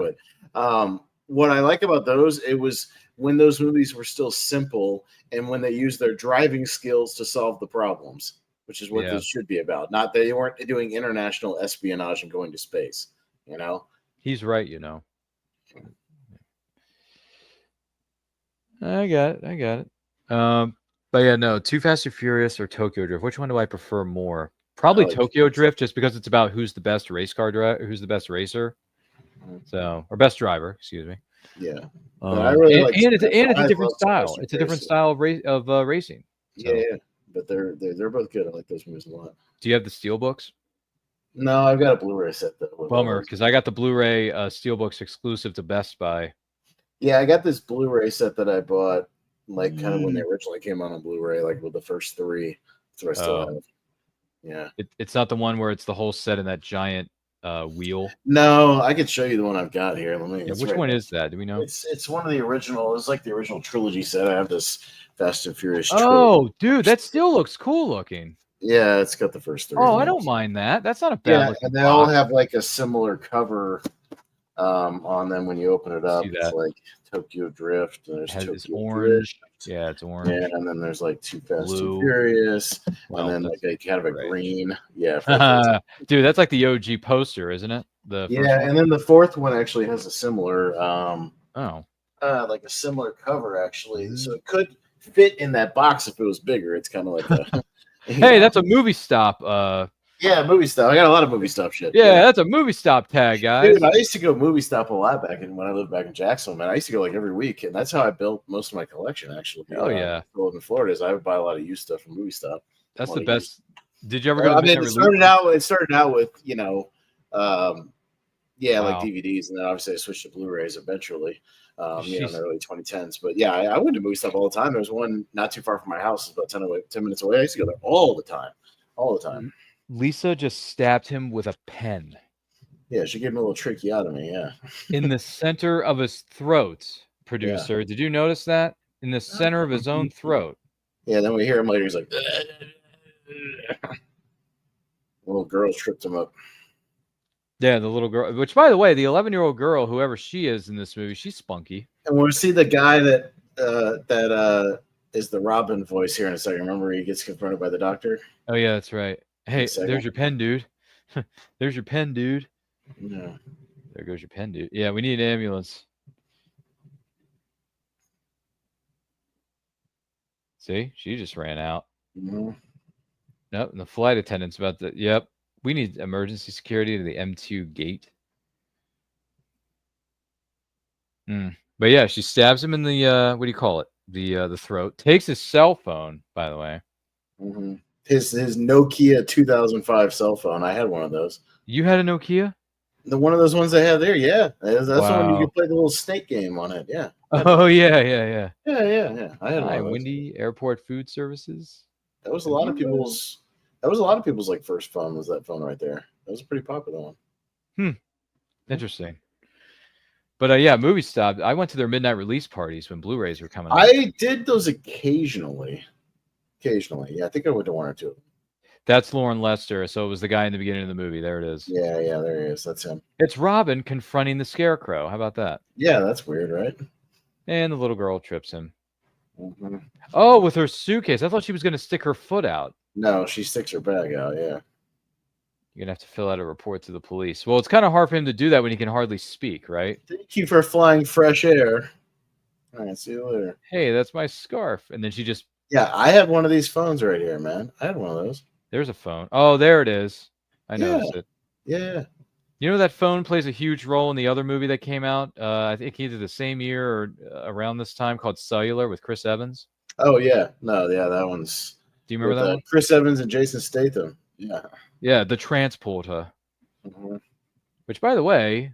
I: but what I like about those, it was when those movies were still simple and when they used their driving skills to solve the problems, which is what this should be about. Not that they weren't doing international espionage and going to space,
H: He's right, I got it. But yeah, no, Too Fast and Furious or Tokyo Drift. Which one do I prefer more? Probably Tokyo Drift, just because it's about who's the best race car driver, who's the best racer, or best driver, excuse me.
I: Yeah,
H: I really like and it's a different style. It's a different style of racing.
I: So. Yeah, but they're both good. I like those movies a lot.
H: Do you have the Steelbooks?
I: No, I've got a Blu-ray set though.
H: Bummer, because I got the Blu-ray Steelbooks exclusive to Best Buy.
I: Yeah, I got this Blu-ray set that I bought, like kind of when they originally came out on Blu-ray, like with the first three. That's what I still have. Yeah,
H: it's not the one where it's the whole set in that giant wheel.
I: No, I could show you the one I've got here. Let me.
H: Yeah, which one is that? Do we know?
I: It's one of the original. It's like the original trilogy set. I have this Fast and Furious.
H: Oh, dude, that still looks cool looking.
I: Yeah, it's got the first three.
H: Oh, I don't mind that. That's not a bad.
I: Yeah, and they all have like a similar cover on them when you open it up. It's like Tokyo Drift. And there's Tokyo
H: orange.
I: Drift.
H: Yeah, it's orange.
I: Yeah, and then there's like Too Fast and Furious, and then like a kind of a green. Yeah,
H: dude, that's like the OG poster, isn't it?
I: And then the fourth one actually has a similar. Like a similar cover actually, so it could fit in that box if it was bigger. It's kind of like a.
H: Hey, that's a movie stop.
I: Yeah, movie stop. I got a lot of movie stop shit.
H: Yeah, that's a movie stop tag, guys.
I: Dude, I used to go movie stop a lot when I lived back in Jacksonville, man. I used to go like every week, and that's how I built most of my collection. Actually,
H: yeah.
I: In Florida, is I would buy a lot of used stuff from movie stop.
H: That's the best. Did you ever go?
I: It started out with like DVDs, and then obviously I switched to Blu-rays eventually. In the early 2010s. But yeah, I went to movie stuff all the time. There was one not too far from my house, about 10 minutes away. I used to go there all the time.
H: Lisa just stabbed him with a pen.
I: Yeah, she gave him a little tracheotomy. Yeah,
H: in the center of his throat. Producer, did you notice that? In the center of his own throat.
I: Yeah. Then we hear him later. He's like, little girl tripped him up.
H: Yeah, the little girl, which, by the way, the 11-year-old girl, whoever she is in this movie, she's spunky.
I: And we'll see the guy that is the Robin voice here in a second. Remember, he gets confronted by the doctor?
H: Oh, yeah, that's right. Hey, there's your pen, dude. There's your pen, dude.
I: Yeah.
H: There goes your pen, dude. Yeah, we need an ambulance. See, she just ran out.
I: Mm-hmm.
H: Nope, and the flight attendant's about to, yep. We need emergency security to the M2 gate. But yeah, she stabs him in the what do you call it? the throat. Takes his cell phone, by the way.
I: Mm-hmm. His Nokia 2005 cell phone. I had one of those.
H: You had a Nokia?
I: One of those ones they have there. Yeah, that's the one you
H: Wow.
I: could play the little snake game on it. Yeah.
H: Oh yeah.
I: Yeah. I had one
H: Hi,
I: of those.
H: Windy Airport Food Services.
I: That was a lot of people's. That was a lot of people's like first phone. Was that phone right there? That was a pretty popular one.
H: Interesting. But yeah, movie stopped. I went to their midnight release parties when Blu-rays were coming out.
I: I did those occasionally. Yeah, I think I went to one or two.
H: That's Lauren Lester. So it was the guy in the beginning of the movie. There it is.
I: Yeah, there he is. That's him.
H: It's Robin confronting the Scarecrow. How about that?
I: Yeah, that's weird, right?
H: And the little girl trips him.
I: Mm-hmm.
H: Oh, with her suitcase. I thought she was going to stick her foot out.
I: No, she sticks her bag out. Yeah.
H: You're going to have to fill out a report to the police. Well, it's kind of hard for him to do that when he can hardly speak, right?
I: Thank you for flying fresh air. All right, see you later.
H: Hey, that's my scarf. And then she just...
I: Yeah, I had one of these phones right here, man. I had one of those.
H: There's a phone. Oh, there it is. I noticed it.
I: Yeah.
H: You know that phone plays a huge role in the other movie that came out, I think either the same year or around this time, called Cellular with Chris Evans?
I: Oh, yeah. No, yeah, that one's...
H: Do you remember that one?
I: Chris Evans and Jason Statham. Yeah.
H: Yeah, The Transporter.
I: Mm-hmm.
H: Which, by the way,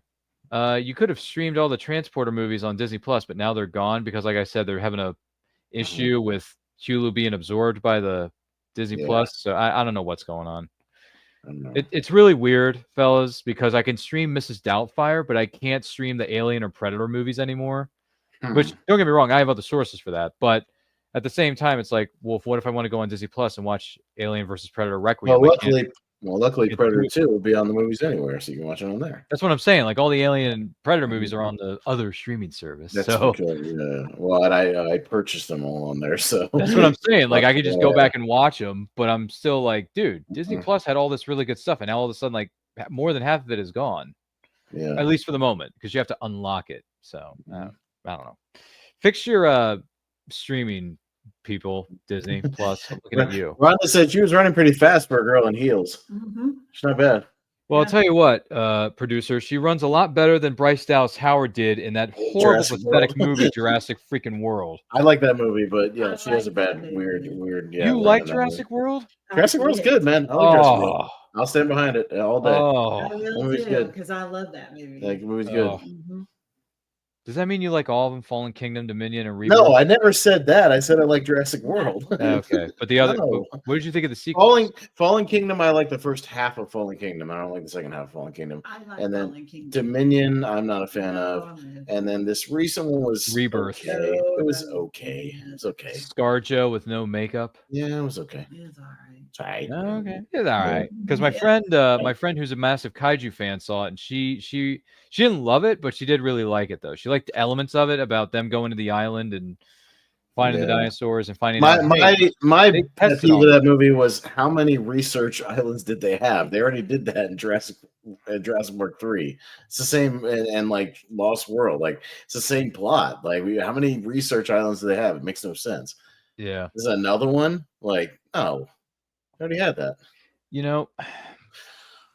H: you could have streamed all the Transporter movies on Disney Plus, but now they're gone because, like I said, they're having a issue with Hulu being absorbed by the Disney Plus. So I don't know what's going on. It's really weird, fellas, because I can stream Mrs. Doubtfire, but I can't stream the Alien or Predator movies anymore. Which, don't get me wrong, I have other sources for that. But at the same time, it's like, well, what if I want to go on Disney Plus and watch Alien versus Predator Requiem?
I: Well, luckily Predator 2 will be on the movies anywhere, so you can watch it on there.
H: That's what I'm saying. Like, all the Alien and Predator movies are on the other streaming service.
I: That's
H: so
I: yeah. Well, I purchased them all on there, so
H: that's what I'm saying. Like, I could just go back and watch them, but I'm still like, dude, Disney Plus had all this really good stuff, and now all of a sudden, like, more than half of it is gone.
I: Yeah.
H: At least for the moment, because you have to unlock it. So I don't know. Fix your streaming, people. Disney Plus. I'm looking at you.
I: Rhonda said she was running pretty fast for a girl in heels.
A: Mm-hmm.
I: She's not bad.
H: Well, I'll tell you what, producer, she runs a lot better than Bryce Dallas Howard did in that horrible, pathetic movie, Jurassic freaking World.
I: I like that movie, but yeah, she has a bad, weird. Yeah,
H: you like Jurassic World?
I: Jurassic World's good, man. I like Jurassic World. I'll stand behind it all day.
A: I will too, because I love that movie.
I: Like, the movie's good.
A: Mm-hmm.
H: Does that mean you like all of them? Fallen Kingdom, Dominion, and Rebirth?
I: No, I never said that. I said I like Jurassic World.
H: Okay, but the other,
I: No.
H: what did you think of the sequel?
I: Fallen Kingdom, I like the first half of Fallen Kingdom. I don't like the second half of Fallen Kingdom.
A: I like
I: And then
A: Fallen Kingdom.
I: Dominion, I'm not a fan of. And then this recent one was
H: Rebirth.
I: Okay. It was okay. It's okay.
H: ScarJo with no makeup.
I: Yeah, it was okay.
A: It's all right.
I: It's all right.
H: Okay, it's all right. Because my friend who's a massive kaiju fan saw it, and she didn't love it, but she did really like it though. She liked elements of it about them going to the island and finding the dinosaurs and finding
I: my pet peeve of that movie was how many research islands did they have? They already did that in Jurassic World 3. It's the same, and like Lost World, like it's the same plot. Like, how many research islands do they have? It makes no sense.
H: Yeah,
I: this is another one. Like, oh, I already had that.
H: You know,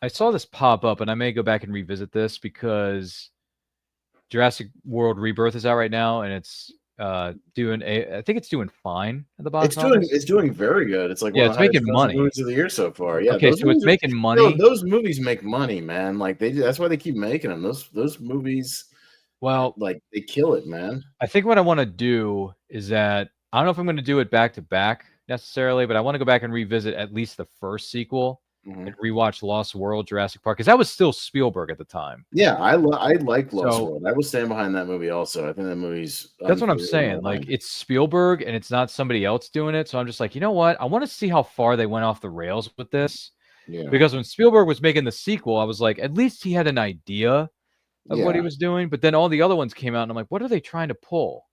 H: I saw this pop up, and I may go back and revisit this because Jurassic World Rebirth is out right now, and it's I think it's doing fine at the box office.
I: It's doing very good. It's like
H: it's making money.
I: Movies of the year so far. Yeah.
H: Okay, so it's making money.
I: Those movies make money, man. Like that's why they keep making them. Those movies.
H: Well,
I: like they kill it, man.
H: I think what I want to do is that I don't know if I'm going to do it back to back necessarily, but I want to go back and revisit at least the first sequel. And rewatch Lost World, Jurassic Park, because that was still Spielberg at the time.
I: Yeah, I like Lost World. I will stand behind that movie also. I think that movie's...
H: That's what I'm saying. Like, it's Spielberg, and it's not somebody else doing it. So I'm just like, you know what? I want to see how far they went off the rails with this.
I: Yeah.
H: Because when Spielberg was making the sequel, I was like, at least he had an idea of what he was doing. But then all the other ones came out, and I'm like, what are they trying to pull?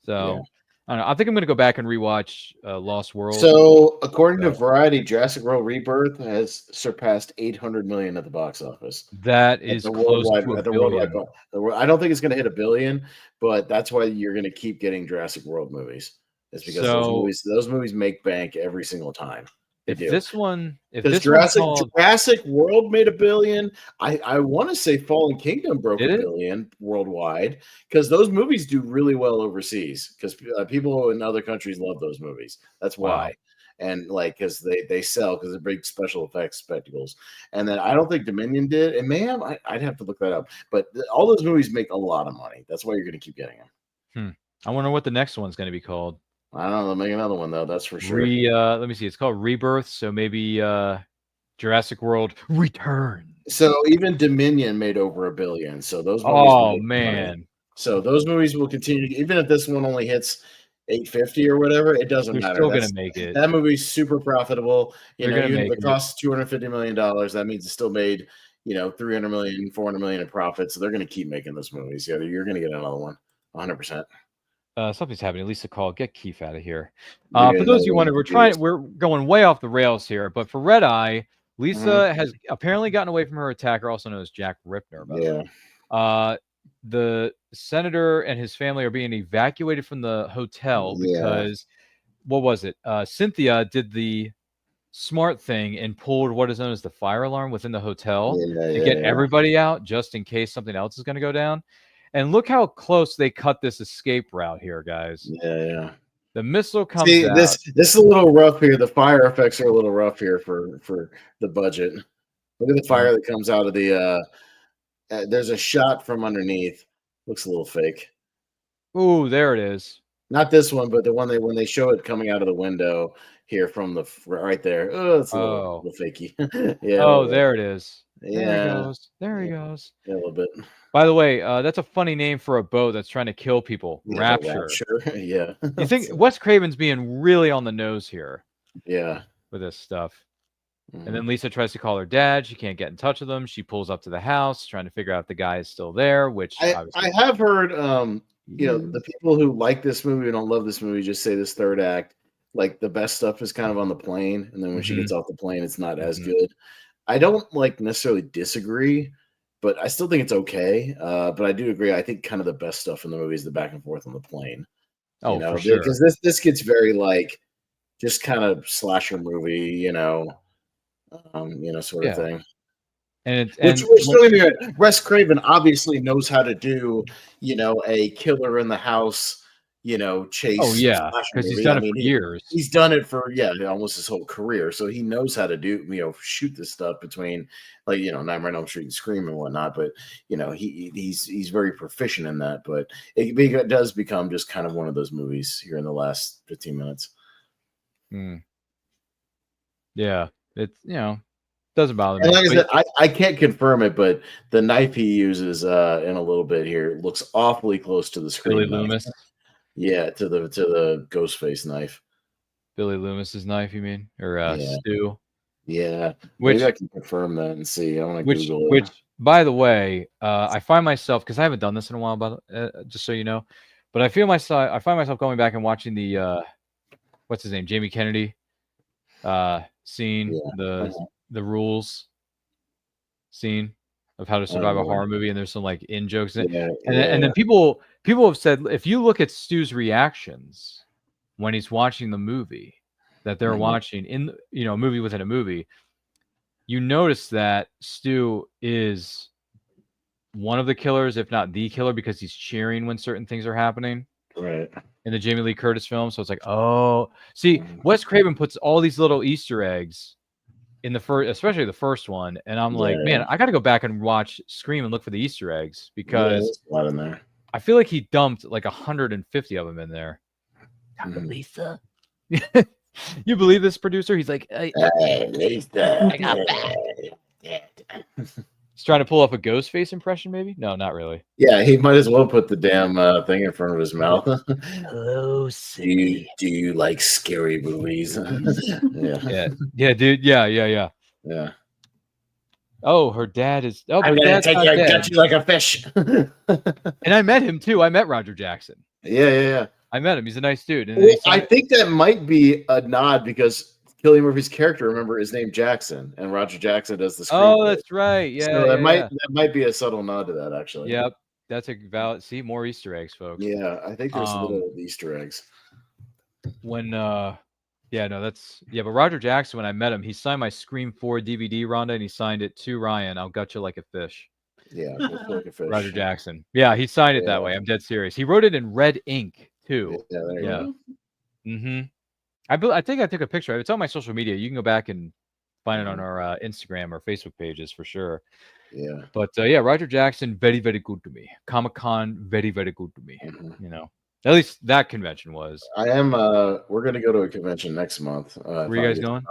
H: So... I don't know. I think I'm going to go back and rewatch Lost World.
I: So, according to Variety, Jurassic World Rebirth has surpassed 800 million at the box office.
H: That is close to $1 billion.
I: I don't think it's going to hit $1 billion, but that's why you're going to keep getting Jurassic World movies. It's because those movies make bank every single time.
H: if
I: do.
H: this one, if
I: Because
H: this one's called,
I: Jurassic World made $1 billion. I want to say Fallen Kingdom broke
H: Did
I: $1
H: it?
I: billion worldwide because those movies do really well overseas because people in other countries love those movies. That's why.
H: Wow.
I: And like because they sell because they're big special effects spectacles. And then I don't think Dominion did. It may have. I'd have to look that up. But all those movies make a lot of money. That's why you're going to keep getting them.
H: I wonder what the next one's going to be called.
I: I don't know. They'll make another one though. That's for sure.
H: Let me see. It's called Rebirth. So maybe Jurassic World Return.
I: So even Dominion made over $1 billion. So those movies
H: Oh
I: make
H: man.
I: money. So those movies will continue. Even if this one only hits 850 or whatever, it doesn't
H: They're
I: matter.
H: still going to make it.
I: That movie's super profitable.
H: They're gonna
I: Even
H: make
I: if it costs $250 million, that means it still made 300 million, 400 million in profit. So they're going to keep making those movies. Yeah, you're going to get another one, 100%.
H: Something's happening. Lisa called. Get Keith out of here. For those of you wondering, we're going way off the rails here. But for Red Eye, Lisa has apparently gotten away from her attacker, also known as Jack Ripner. By the way. The senator and his family are being evacuated from the hotel because what was it? Cynthia did the smart thing and pulled what is known as the fire alarm within the hotel to get everybody out just in case something else is going to go down. And look how close they cut this escape route here, guys.
I: Yeah.
H: The missile comes out.
I: This is a little rough here. The fire effects are a little rough here for the budget. Look at the fire that comes out of the there's a shot from underneath. Looks a little fake.
H: Ooh, there it is.
I: Not this one, but the one when they show it coming out of the window here from the right there. Oh, it's a little fakey. Yeah.
H: Oh, there it is.
I: Yeah.
H: There he goes. There he goes.
I: Yeah, a little bit.
H: By the way, that's a funny name for a boat that's trying to kill people. Rapture.
I: Yeah.
H: You think Wes Craven's being really on the nose here?
I: Yeah.
H: With this stuff. And then Lisa tries to call her dad. She can't get in touch with him. She pulls up to the house, trying to figure out if the guy is still there, which
I: I have heard, the people who like this movie and don't love this movie just say this third act, like the best stuff is kind of on the plane. And then when she gets off the plane, it's not as good. I don't necessarily disagree, but I still think it's okay. But I do agree. I think kind of the best stuff in the movie is the back and forth on the plane.
H: Oh, for sure.
I: Because this gets very just kind of slasher movie, sort of thing.
H: And
I: Wes Craven obviously knows how to do, a killer in the house, chase.
H: Oh yeah, because he's done it for years.
I: He's done it for almost his whole career. So he knows how to do, shoot this stuff between Nightmare on Elm Street and Scream and whatnot. But he's very proficient in that. But it does become just kind of one of those movies here in the last 15 minutes.
H: Yeah, it's doesn't bother me.
I: And like I said, I can't confirm it, but the knife he uses in a little bit here looks awfully close to the Scream
H: Billy
I: knife.
H: Loomis.
I: Yeah, to the Ghostface knife.
H: Billy Loomis's knife, you mean, or Stu?
I: Yeah, maybe I can confirm that and see. I want to Google it.
H: Which, by the way, I find myself, because I haven't done this in a while, but just so you know, but I find myself going back and watching the what's his name, Jamie Kennedy scene, the rules scene of how to survive a horror movie, and there's some in jokes in it. And then people have said, if you look at Stu's reactions when he's watching the movie that they're watching in a movie within a movie, you notice that Stu is one of the killers, if not the killer, because he's cheering when certain things are happening.
I: Right.
H: In the Jamie Lee Curtis film. So it's see, Wes Craven puts all these little Easter eggs in the first, especially the first one, and I'm man, I got to go back and watch Scream and look for the Easter eggs because
I: there's a lot in there.
H: I feel like he dumped 150 of them in there. Lisa, you believe this, producer? He's like, Lisa, I got bad. He's trying to pull up a Ghostface impression, maybe? No, not really.
I: Yeah, he might as well put the damn thing in front of his mouth.
D: Hello, Cindy.
I: Do you like scary movies?
H: Yeah, dude. Yeah. Oh, her dad is. Oh,
I: I'm gonna cut you like a fish.
H: And I met him too. I met Roger Jackson.
I: Yeah.
H: I met him. He's a nice dude. And
I: I think that might be a nod because Cillian Murphy's character, remember, is named Jackson, and Roger Jackson does the screenplay.
H: Oh, that's right. Yeah,
I: so that might be a subtle nod to that, actually.
H: Yep, that's a valid. See, more Easter eggs, folks.
I: Yeah, I think there's a little Easter eggs.
H: When Yeah, no, that's but Roger Jackson, when I met him, he signed my Scream 4 DVD, Rhonda, and he signed it to Ryan. I'll gut you like a fish.
I: Yeah, like a fish.
H: Roger Jackson. Yeah, he signed it that way. I'm dead serious. He wrote it in red ink too.
I: Yeah, there you go.
H: Mm-hmm. I think I took a picture. It's on my social media. You can go back and find it on our Instagram or Facebook pages for sure.
I: Yeah.
H: But Roger Jackson, very, very good to me. Comic-Con, very, very good to me. You know, at least that convention was.
I: I am. We're going to go to a convention next month.
H: Where are you guys going?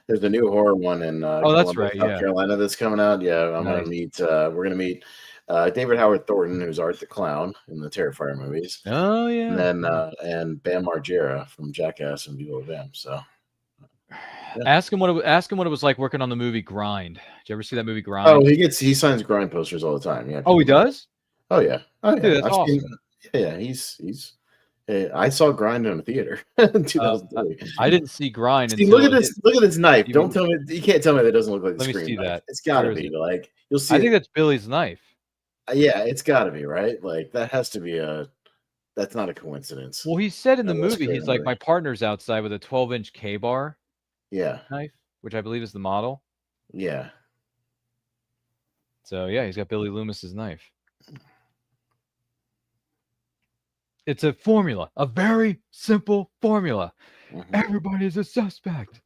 I: There's a new horror one in
H: that's right,
I: South Carolina that's coming out. Yeah, I'm going to meet. We're going to meet David Howard Thornton, who's Art the Clown in the Terrifier movies.
H: Oh yeah.
I: And then and Bam Margera from Jackass and Viva Bam. So.
H: Yeah. Ask him what it was like working on the movie Grind. Did you ever see that movie Grind?
I: Oh, he signs Grind posters all the time. Yeah.
H: Oh, he does?
I: Oh yeah. Oh yeah.
H: Dude, that's awesome.
I: He's. I saw Grind in a theater in 2003.
H: I didn't see Grind.
I: Look at this! Look at this knife. Don't tell me you can't tell me that doesn't look like the
H: Let me see
I: knife.
H: that.
I: It's got to be like you'll see.
H: I think that's Billy's knife.
I: Yeah, it's got to be right. Like that has to be That's not a coincidence.
H: Well, he said in the movie, he's like, my partner's outside with a 12-inch K-bar.
I: Yeah.
H: Knife, which I believe is the model.
I: Yeah.
H: So yeah, he's got Billy Loomis's knife. It's a formula, a very simple formula. Everybody's a suspect.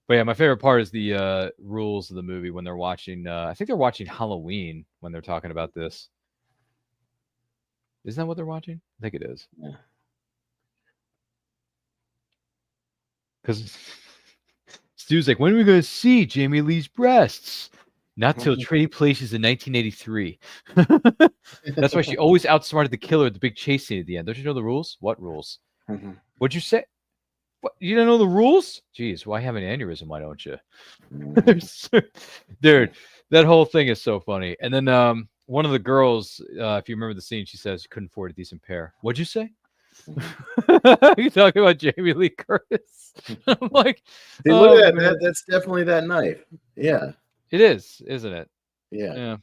H: But yeah, my favorite part is the rules of the movie when they're watching. I think they're watching Halloween when they're talking about this. Isn't that what they're watching? I think it is.
I: Yeah.
H: Because Stu's like, when are we going to see Jamie Lee's breasts? Not till Trading Places in 1983. That's why she always outsmarted the killer at the big chase scene at the end. Don't you know the rules? What rules? What'd you say? What? You don't know the rules? Jeez, why have an aneurysm? Why don't you? Dude, that whole thing is so funny. And then one of the girls, if you remember the scene, she says, couldn't afford a decent pair. What'd you say? You talking about Jamie Lee Curtis? I'm like,
I: hey, look at that. That's definitely that knife. Yeah.
H: It is, isn't it?
I: Yeah.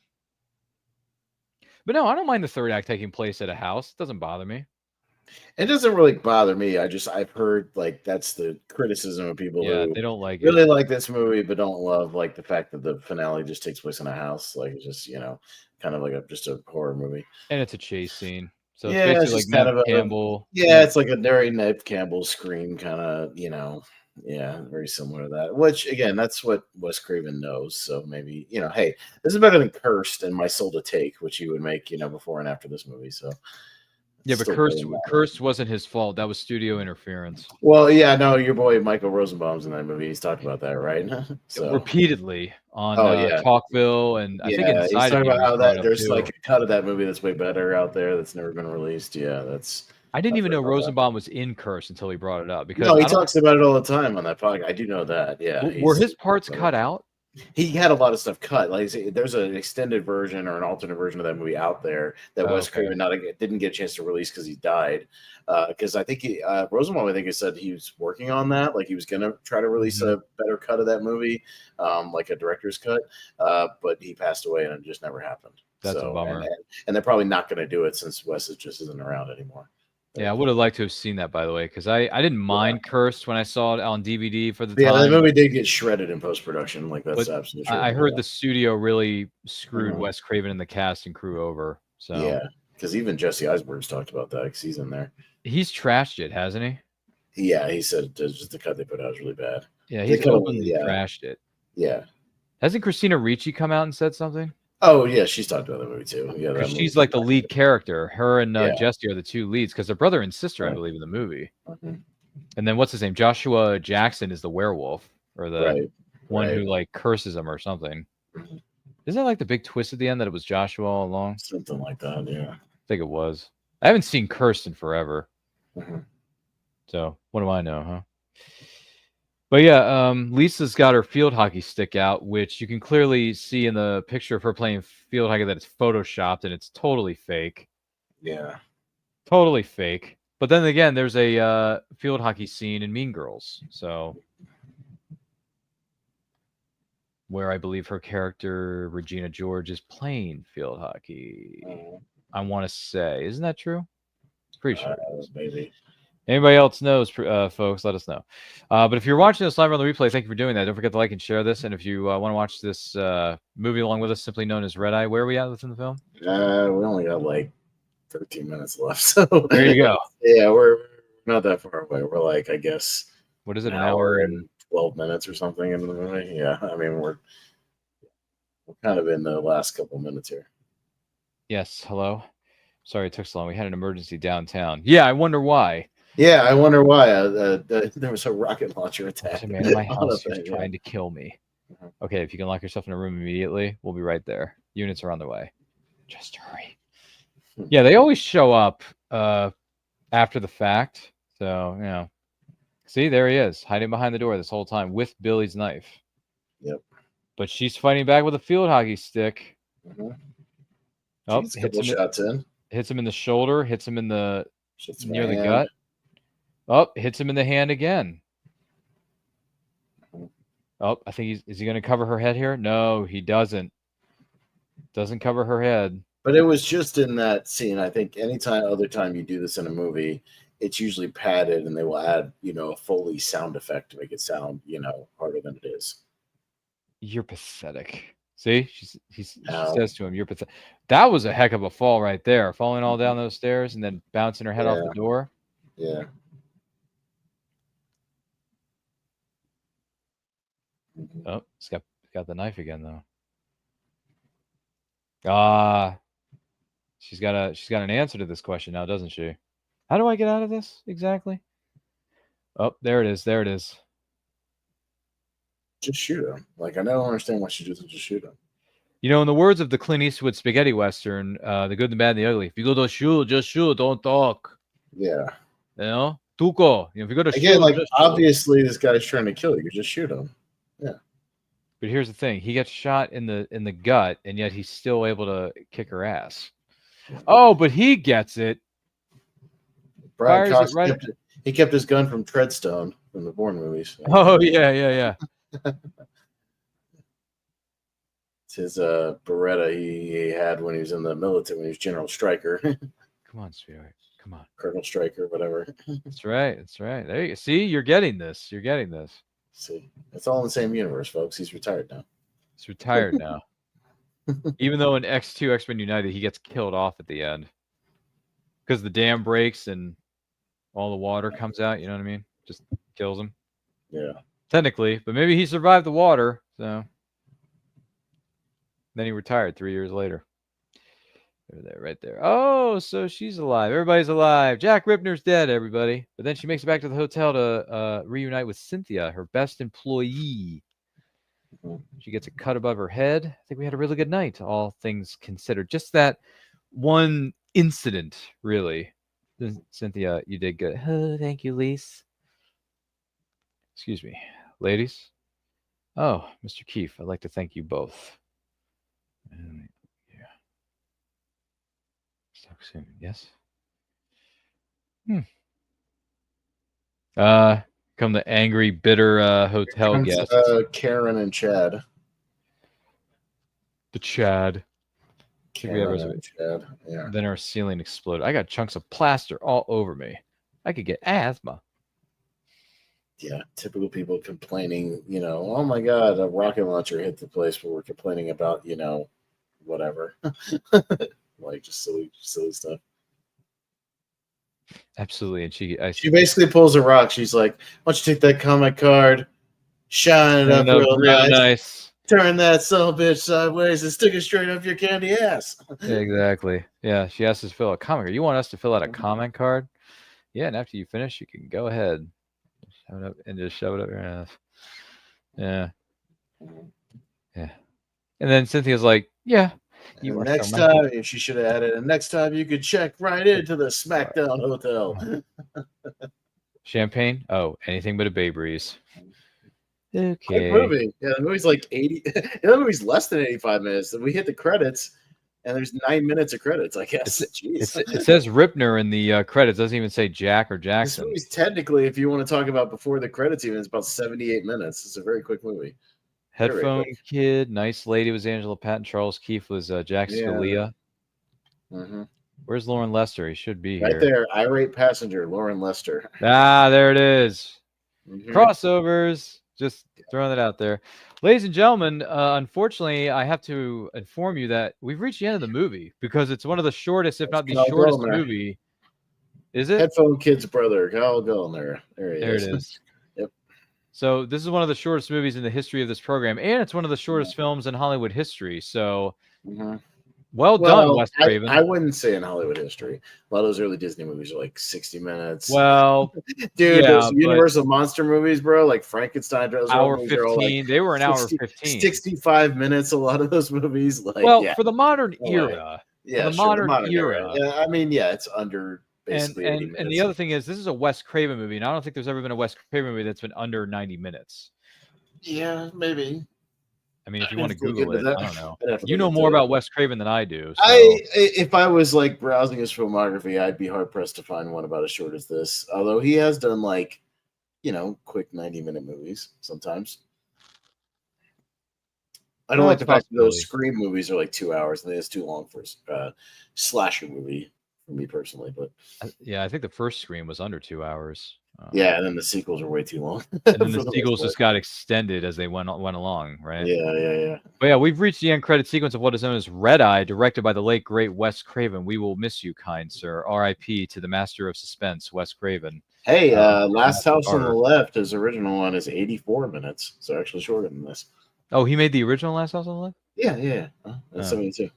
H: But no, I don't mind the third act taking place at a house. It doesn't bother me.
I: It doesn't really bother me. I've heard like that's the criticism of people who
H: they don't like
I: really like this movie, but don't love like the fact that the finale just takes place in a house. Like it's just, kind of like just a horror movie.
H: And it's a chase scene. So
I: yeah,
H: it's basically like Neve Campbell.
I: It's like a very Neve Campbell Scream kind of, very similar to that. Which again, that's what Wes Craven knows. So maybe, hey, this is better than Cursed and My Soul to Take, which he would make, before and after this movie. So
H: yeah, but Cursed wasn't his fault. That was studio interference.
I: Well, yeah, no, your boy Michael Rosenbaum's in that movie. He's talked about that, right? So
H: repeatedly on Talkville, and I think inside
I: he's talking about how there's
H: too.
I: like a cut of that movie that's way better out there that's never been released. Yeah,
H: I didn't even know Rosenbaum was in Cursed until he brought it up. Because
I: he talks about it all the time on that podcast. I do know that. Yeah,
H: were his parts cut out?
I: He had a lot of stuff cut. Like there's an extended version or an alternate version of that movie out there that Wes Craven didn't get a chance to release because he died. Because I think Rosenbaum, I think, he said he was working on that. Like he was going to try to release a better cut of that movie, like a director's cut. But he passed away and it just never happened.
H: That's a bummer.
I: And they're probably not going to do it since Wes just isn't around anymore.
H: Yeah, I would have liked to have seen that, by the way, because I didn't mind Cursed when I saw it on DVD for the time.
I: Yeah, the movie did get shredded in post-production. Like that's absolutely true.
H: I heard the studio really screwed Wes Craven and the cast and crew over. So
I: yeah, because even Jesse Eisenberg's talked about that because he's in there.
H: He's trashed it, hasn't he?
I: Yeah, he said just the cut they put out was really bad.
H: Yeah, he's openly trashed it.
I: Yeah.
H: Hasn't Christina Ricci come out and said something?
I: Oh yeah, she's talked about that movie too. Yeah,
H: because she's like the lead character. Her and Jesse are the two leads because they're brother and sister, I believe, in the movie. And then what's his name? Joshua Jackson is the werewolf or the one who like curses him or something. Isn't that like the big twist at the end that it was Joshua all along?
I: Something like that. Yeah,
H: I think it was. I haven't seen Cursed in forever. So what do I know, huh? But yeah, Lisa's got her field hockey stick out, which you can clearly see in the picture of her playing field hockey that it's photoshopped and it's totally fake.
I: Yeah.
H: Totally fake. But then again, there's a field hockey scene in Mean Girls. So where I believe her character, Regina George, is playing field hockey. I want to say. Isn't that true? Pretty sure.
I: Maybe.
H: Anybody else knows, folks, let us know. But if you're watching this live on the replay, thank you for doing that. Don't forget to like and share this. And if you want to watch this movie along with us, simply known as Red Eye, where are we at within the film?
I: We only got like 13 minutes left. So
H: there you go.
I: Yeah, we're not that far away. We're like, I guess,
H: what is it, an hour and
I: 12 minutes or something into the movie? Yeah, I mean, we're kind of in the last couple minutes here.
H: Yes, hello. Sorry it took so long. We had an emergency downtown. Yeah, I wonder why.
I: Yeah, I wonder why. There was a rocket launcher attack.
H: There's a man in my house who's trying to kill me. Okay, if you can lock yourself in a room immediately, we'll be right there. Units are on the way. Just hurry. Yeah, they always show up after the fact. So, you know. See, there he is, hiding behind the door this whole time with Billy's knife.
I: Yep.
H: But she's fighting back with a field hockey stick. Oh, hits him in the shoulder, hits him in the near the gut. Oh, hits him in the hand again. Oh, I think is he going to cover her head here? No, he doesn't. Doesn't cover her head.
I: But it was just in that scene. I think other time you do this in a movie, it's usually padded and they will add, a Foley sound effect to make it sound, harder than it is.
H: You're pathetic. See, she says to him, "You're pathetic." That was a heck of a fall right there, falling all down those stairs and then bouncing her head off the door.
I: Yeah.
H: Oh, he's got the knife again though. Ah, she's got an answer to this question now, doesn't she? How do I get out of this exactly? Oh, there it is. There it is.
I: Just shoot him. Like, I don't understand why she doesn't just shoot him.
H: In the words of the Clint Eastwood spaghetti western, the good, the bad, and the ugly. If you go to shoot, just shoot. Don't talk.
I: Yeah.
H: Tuco. If you go to
I: shoot, like obviously this guy's trying to kill you. Just shoot him. Yeah.
H: But here's the thing: he gets shot in the gut, and yet he's still able to kick her ass. Oh, but he gets it.
I: Brian Cox he kept his gun from Treadstone from the Bourne movies.
H: Oh yeah.
I: It's his Beretta he had when he was in the military, when he was General Stryker.
H: Come on, sweetheart. Come on.
I: Colonel Stryker, whatever.
H: That's right. There you go. See, you're getting this.
I: See, it's all in the same universe, folks. He's retired now.
H: Even though in X2 X-Men United he gets killed off at the end because the dam breaks and all the water comes out. You know what I mean? Just kills him.
I: Yeah.
H: Technically, but maybe he survived the water. So then he retired 3 years later. There, right there. Oh, so she's alive. Everybody's alive. Jack Ripner's dead, everybody. But then she makes it back to the hotel to reunite with Cynthia, her best employee. She gets a cut above her head. I think we had a really good night, all things considered. Just that one incident, really. Cynthia, you did good. Oh, thank you, Lise. Excuse me. Ladies? Oh, Mr. Keefe, I'd like to thank you both. Talk soon. Yes? Come the angry, bitter hotel guests.
I: Karen and Chad.
H: The Chad.
I: Karen and Chad. Yeah.
H: Then our ceiling exploded. I got chunks of plaster all over me. I could get asthma.
I: Yeah, typical people complaining, oh my God, a rocket launcher hit the place where we're complaining about, whatever. Like just silly stuff.
H: Absolutely. And
I: she basically pulls a rock. She's like, why don't you take that comic card, shine it up real nice, turn that son of a bitch sideways and stick it straight up your candy ass.
H: Exactly. Yeah. She asks us to fill out a comment card. You want us to fill out a comment card? Yeah, and after you finish, you can go ahead. Shove it up and just shove it up your ass. Yeah. Yeah. And then Cynthia's like, yeah.
I: Next time, she should have added, and next time you could check right into the SmackDown Hotel.
H: Champagne? Oh, anything but a Bay Breeze. Okay.
I: Good movie. Yeah, the movie's like 80. The movie's less than 85 minutes. We hit the credits, and there's 9 minutes of credits, I guess.
H: It says Ripner in the credits. It doesn't even say Jack or Jackson.
I: This movie's technically, if you want to talk about before the credits, even, it's about 78 minutes. It's a very quick movie.
H: Headphone Kid, Nice Lady was Angela Patton. Charles Keefe was Jack Scalia.
I: Mm-hmm.
H: Where's Lauren Lester? He should be
I: Right
H: here.
I: there, irate passenger, Lauren Lester.
H: Ah, there it is.
I: Mhm.
H: Crossovers. Just throwing it out there. Ladies and gentlemen, unfortunately, I have to inform you that we've reached the end of the movie because it's one of the shortest, if not the
I: Kyle
H: shortest
I: Gallner.
H: movie. Is it?
I: Headphone Kid's brother, Kyle Gallner. There he
H: There
I: is.
H: it is.
I: Yep.
H: So this is one of the shortest movies in the history of this program, and it's one of the shortest films in Hollywood history. So well done, Wes Craven.
I: I wouldn't say in Hollywood history. A lot of those early Disney movies are like 60 minutes.
H: Well,
I: dude,
H: yeah,
I: those Universal monster movies, bro, like Frankenstein,
H: hour 15. They were an hour 15.
I: 65 minutes. A lot of those movies. Like,
H: well,
I: yeah.
H: for the modern era.
I: Yeah,
H: for the
I: sure,
H: modern era.
I: Yeah, I mean, yeah, it's under basically.
H: And the other thing is, this is a Wes Craven movie, and I don't think there's ever been a Wes Craven movie that's been under 90 minutes.
I: Yeah, maybe.
H: I mean, if you want to Google it, I don't know. You know
I: look
H: more
I: into
H: about Wes Craven than I do. So.
I: If I was like browsing his filmography, I'd be hard pressed to find one about as short as this. Although he has done like, quick 90-minute movies sometimes. I don't like the fact that those Scream movies are like 2 hours. I think it's too long for a slasher movie for me personally. But
H: yeah, I think the first Scream was under 2 hours.
I: Yeah, and then the sequels are way too long.
H: And then the sequels just got extended as they went along, right?
I: Yeah.
H: But yeah, we've reached the end credit sequence of what is known as Red Eye, directed by the late great Wes Craven. We will miss you, kind sir. R.I.P. to the master of suspense, Wes Craven.
I: Hey, Last House on the Left, his original one is 84 minutes, so actually shorter than this.
H: Oh, he made the original Last House on the Left?
I: Yeah. That's 72.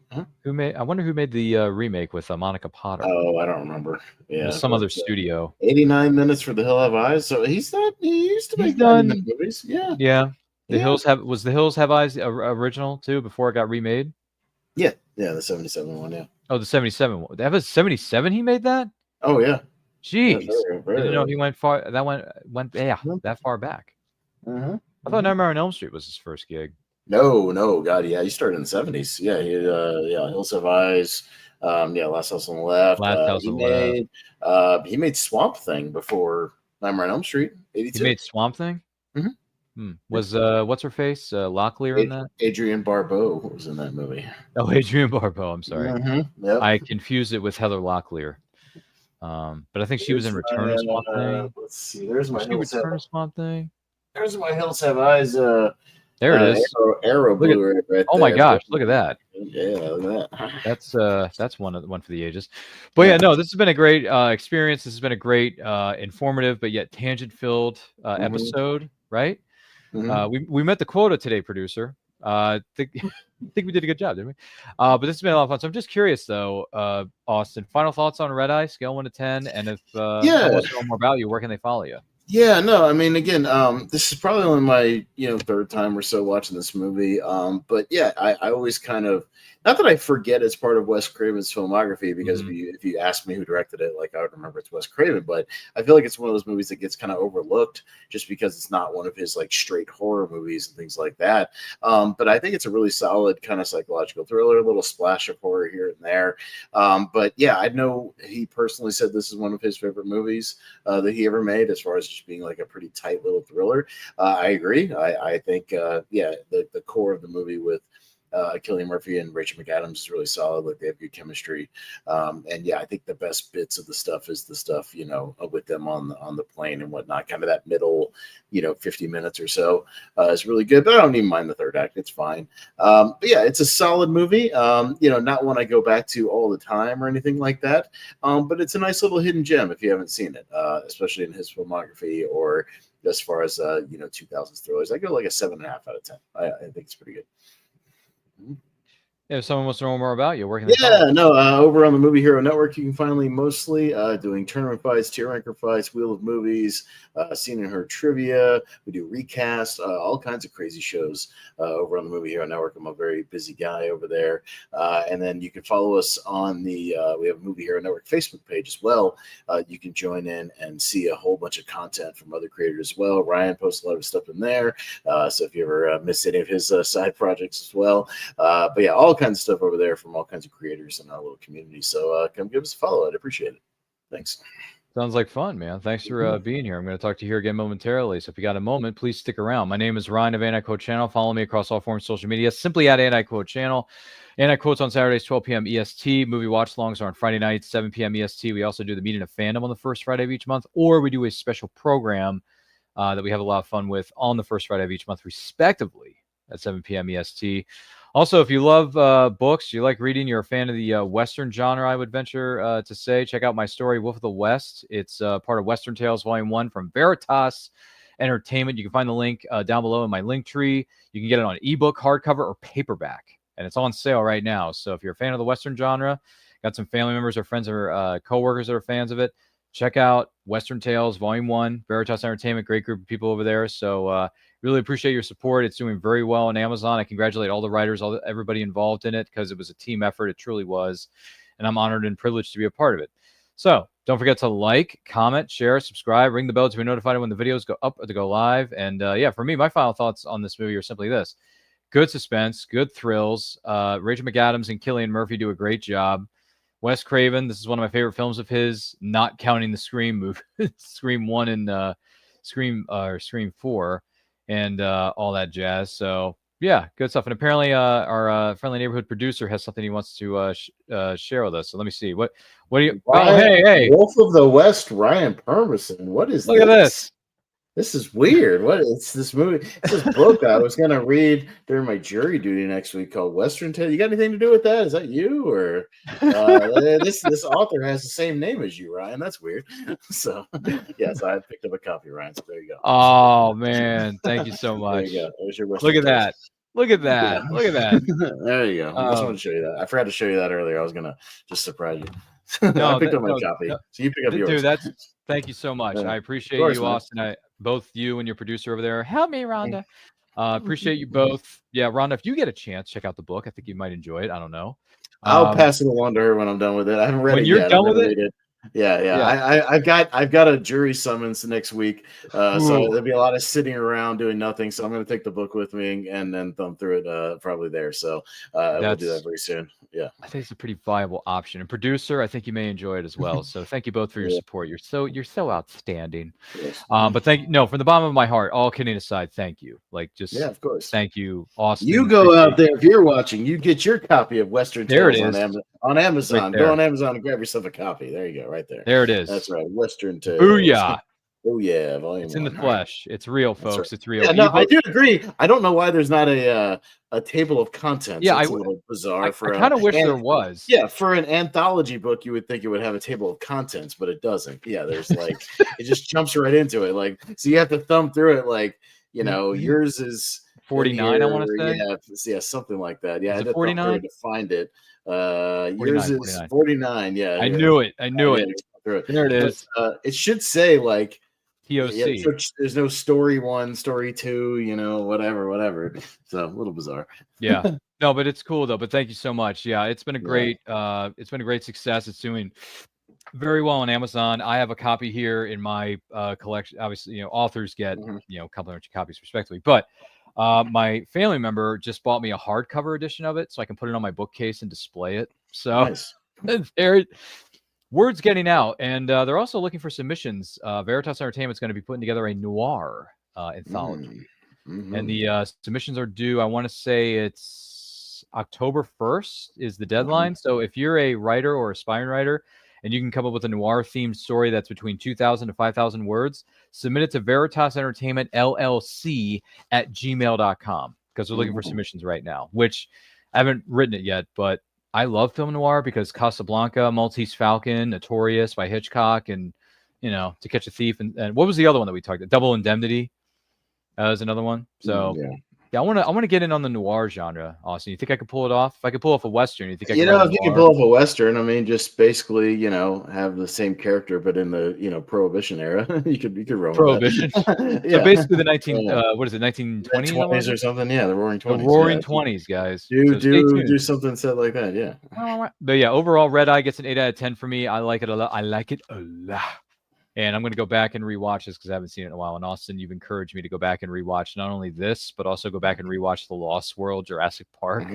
H: Who made? I wonder who made the remake with Monica Potter.
I: Oh, I don't remember. Yeah,
H: some other studio.
I: 89 minutes for The Hill Have Eyes. So he used to make 90-minute movies. Yeah.
H: The Hills Have Eyes original too before it got remade.
I: Yeah, the 77 one. Yeah.
H: Oh, the 77 one. That was 77. He made that.
I: Oh yeah.
H: Jeez.
I: Yeah, very
H: I didn't know he went far. That went that far back. I thought Nightmare on Elm Street was his first gig.
I: No, God, yeah, he started in the 70s. Yeah, Hills Have Eyes. Last House on the Left. He made Swamp Thing before Nightmare on Elm Street. 82.
H: He made Swamp Thing. Was what's her face Locklear in that?
I: Adrienne Barbeau was in that movie.
H: Oh, Adrienne Barbeau. I'm sorry.
I: Yep.
H: I confused it with Heather Locklear. But I think she was in Return of Swamp Thing.
I: Let's see. There's my
H: Return of Swamp Thing.
I: There's my Hills Have Eyes.
H: There it is.
I: Arrow blue right
H: oh
I: there.
H: my gosh! Look at that.
I: Yeah, look at that.
H: That's one for the ages. But yeah, no, this has been a great experience. This has been a great, informative but yet tangent-filled episode. Right? We met the quota today, producer. I think we did a good job, didn't we? But this has been a lot of fun. So I'm just curious, though, Austin. Final thoughts on Red Eye, scale 1 to 10, and if someone wants to know more about you, where can they follow you?
I: Yeah, no, I mean, again, this is probably only my third time or so watching this movie. But yeah, I always kind of, not that I forget it's part of Wes Craven's filmography, because if you ask me who directed it, like, I would remember it's Wes Craven, but I feel like it's one of those movies that gets kind of overlooked just because it's not one of his like straight horror movies and things like that. But I think it's a really solid kind of psychological thriller, a little splash of horror here and there. But yeah, I know he personally said this is one of his favorite movies that he ever made, as far as just being like a pretty tight little thriller. I agree. I think the core of the movie with Cillian Murphy and Rachel McAdams is really solid. Like, they have good chemistry. And yeah, I think the best bits of the stuff is the stuff, with them on the plane and whatnot, kind of that middle, 50 minutes or so is really good, but I don't even mind the third act. It's fine. But yeah, it's a solid movie. Not one I go back to all the time or anything like that. But it's a nice little hidden gem if you haven't seen it, especially in his filmography, or as far as, 2000s thrillers. I go like a 7.5 out of 10. I think it's pretty good.
H: If someone wants to know more about you, where can they
I: over on the Movie Hero Network, you can find me mostly doing tournament fights, tier ranker fights, Wheel of Movies, Seen and Heard trivia. We do recast, all kinds of crazy shows over on the Movie Hero Network. I'm a very busy guy over there. And then you can follow us on we have a Movie Hero Network Facebook page as well. You can join in and see a whole bunch of content from other creators as well. Ryan posts a lot of stuff in there. So if you ever miss any of his side projects as well. But yeah, all kinds of stuff over there from all kinds of creators in our little community. So come give us a follow. I'd appreciate it. Thanks.
H: Sounds like fun, man. Thanks for being here. I'm going to talk to you here again momentarily. So if you got a moment, please stick around. My name is Ryan of Anti-Quote Channel. Follow me across all forms of social media, simply at Anti-Quote Channel. Anti-Quotes on Saturdays, 12 p.m. EST. Movie watch-alongs are on Friday nights, 7 p.m. EST. We also do the Meeting of Fandom on the first Friday of each month, or we do a special program that we have a lot of fun with on the first Friday of each month, respectively, at 7 p.m. EST. Also, if you love books, you like reading, you're a fan of the Western genre, I would venture to say, check out my story, Wolf of the West. It's part of Western Tales Volume 1 from Veritas Entertainment. You can find the link down below in my link tree. You can get it on ebook, hardcover, or paperback. And it's on sale right now. So if you're a fan of the Western genre, got some family members or friends or coworkers that are fans of it, check out Western Tales Volume 1, Veritas Entertainment, great group of people over there. So really appreciate your support. It's doing very well on Amazon. I congratulate all the writers, everybody involved in it, because it was a team effort. It truly was. And I'm honored and privileged to be a part of it. So don't forget to like, comment, share, subscribe, ring the bell to be notified when the videos go up or to go live. And yeah, for me, my final thoughts on this movie are simply this. Good suspense, good thrills. Rachel McAdams and Cillian Murphy do a great job. Wes Craven, this is one of my favorite films of his, not counting the Scream movie, Scream 1 and Scream 4. And all that jazz. So yeah, good stuff. And apparently our friendly neighborhood producer has something he wants to share with us. So let me see. What do you?
I: Ryan,
H: oh, hey,
I: Wolf of the West, Ryan Permerson. What is
H: look
I: this?
H: at this.
I: This is weird. What is this movie? This book I was gonna read during my jury duty next week called Western Tale. You got anything to do with that? Is that you or this author has the same name as you, Ryan? That's weird. So yes, I picked up a copy, Ryan. So there you go.
H: Oh man, thank you so much.
I: There you go. There's your
H: Look at that. Look at that.
I: Yeah.
H: Look at that.
I: There you go. I just wanted to show you that. I forgot to show you that earlier. I was gonna just surprise you. I picked up my copy.
H: No.
I: So you pick up yours.
H: Dude, thank you so much. I appreciate
I: course,
H: you,
I: man.
H: Austin. Both you and your producer over there. Help me, Rhonda. Appreciate you both. Yeah, Rhonda, if you get a chance, check out the book. I think you might enjoy it. I don't know.
I: I'll pass it along to her when I'm done with it. I haven't read it yet.
H: When you're done with it?
I: Yeah. I've got a jury summons next week, so there'll be a lot of sitting around doing nothing. So I'm going to take the book with me and then thumb through it probably there. So we'll do that very soon. Yeah, I
H: think it's a pretty viable option. And producer, I think you may enjoy it as well. So thank you both for your support. You're so outstanding.
I: Yes.
H: But thank you. No, from the bottom of my heart, all kidding aside, thank you. Like just
I: of course.
H: Thank you, Austin.
I: You go out there if you're watching. You get your copy of Western Tales on Amazon.
H: Right,
I: go on Amazon and grab yourself a copy. There you go. Right there.
H: There it is.
I: That's right. Western Tales.
H: Booyah.
I: Oh yeah, volume.
H: It's in the flesh. It's real, folks.
I: Right.
H: It's real.
I: Yeah, no, I do agree. I don't know why there's not a table of contents.
H: Yeah,
I: it's a little bizarre.
H: I kind of wish there was.
I: Yeah, for an anthology book, you would think it would have a table of contents, but it doesn't. Yeah, there's like it just jumps right into it. Like, so you have to thumb through it. Like, you know, yours is
H: 49. I want to say.
I: Yeah, something like that. Yeah, I had to
H: 49
I: to find it. Yours is 49. Yeah,
H: I knew it. I knew it. There it is.
I: But, it should say like
H: TOC.
I: Yeah, there's no story 1, story 2, you know, whatever. So a little bizarre.
H: Yeah. No, but it's cool though. But thank you so much. Yeah, it's been a great success. It's doing very well on Amazon. I have a copy here in my collection. Obviously, you know, authors get complimentary copies respectively. But my family member just bought me a hardcover edition of it, so I can put it on my bookcase and display it. So
I: nice.
H: Word's getting out, and they're also looking for submissions. Veritas Entertainment's going to be putting together a noir anthology, and the submissions are due. I want to say it's October 1st is the deadline. So if you're a writer or aspiring writer, and you can come up with a noir-themed story that's between 2,000 to 5,000 words, submit it to Veritas Entertainment LLC at gmail.com because they're looking for submissions right now. Which I haven't written it yet, but I love film noir because Casablanca, Maltese Falcon, Notorious by Hitchcock, and To Catch a Thief, and what was the other one that we talked about? Double Indemnity. That was another one. So I want to get in on the noir genre. Austin, you think I could pull it off? If I could pull off a western, you think I could?
I: If you can pull off a western, I mean, just basically, have the same character, but in the Prohibition era, you could roll
H: Prohibition. So basically, the 1920s
I: or something. Yeah, the Roaring 20s.
H: The Roaring 20s, guys.
I: Do something said like that. Yeah.
H: But yeah, overall, Red Eye gets an 8 out of 10 for me. I like it a lot. And I'm going to go back and rewatch this because I haven't seen it in a while. And Austin, you've encouraged me to go back and rewatch not only this, but also go back and rewatch The Lost World, Jurassic Park.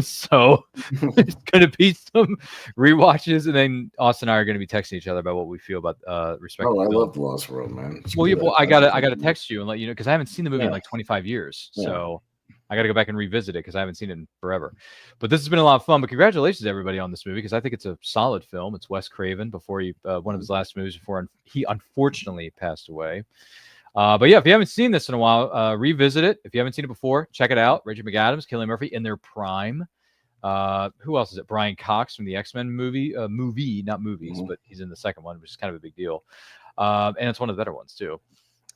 H: So it's gonna be some rewatches, and then Austin and I are gonna be texting each other about what we feel about respective.
I: Oh, I
H: films.
I: love The Lost World, man.
H: Well, I gotta text you and let you know, because I haven't seen the movie in like 25 years.
I: Yeah.
H: So I gotta go back and revisit it because I haven't seen it in forever. But this has been a lot of fun. But congratulations to everybody on this movie, because I think it's a solid film. It's Wes Craven before he one of his last movies before he unfortunately passed away. But yeah, if you haven't seen this in a while, revisit it. If you haven't seen it before, check it out. Rachel McAdams, Cillian Murphy in their prime. Who else is it? Brian Cox from the X-Men movie, not movies, but he's in the second one, which is kind of a big deal. And it's one of the better ones too.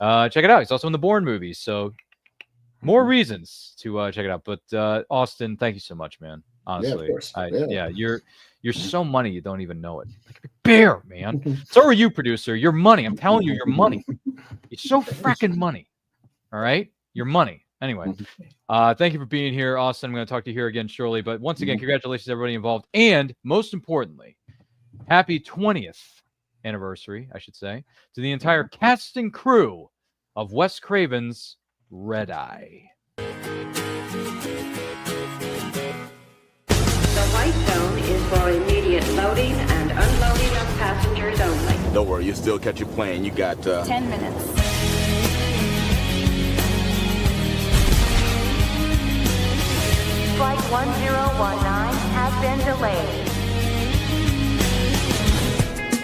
H: Check it out. He's also in the Bourne movies, so more reasons to check it out. But Austin, thank you so much, man. Honestly, you're so money you don't even know it. Like a big bear, man. So are you, producer. You're money. I'm telling you, you're money. You're so fracking money. All right, you're money. Anyway, thank you for being here, Austin. I'm going to talk to you here again shortly. But once again, congratulations to everybody involved, and most importantly, happy 20th anniversary, I should say, to the entire cast and crew of Wes Craven's Red Eye.
J: The white zone is for immediate loading and unloading of passengers only.
K: Don't worry, you'll still catch your plane. You got
B: 10 minutes.
C: Flight 1019 has been delayed.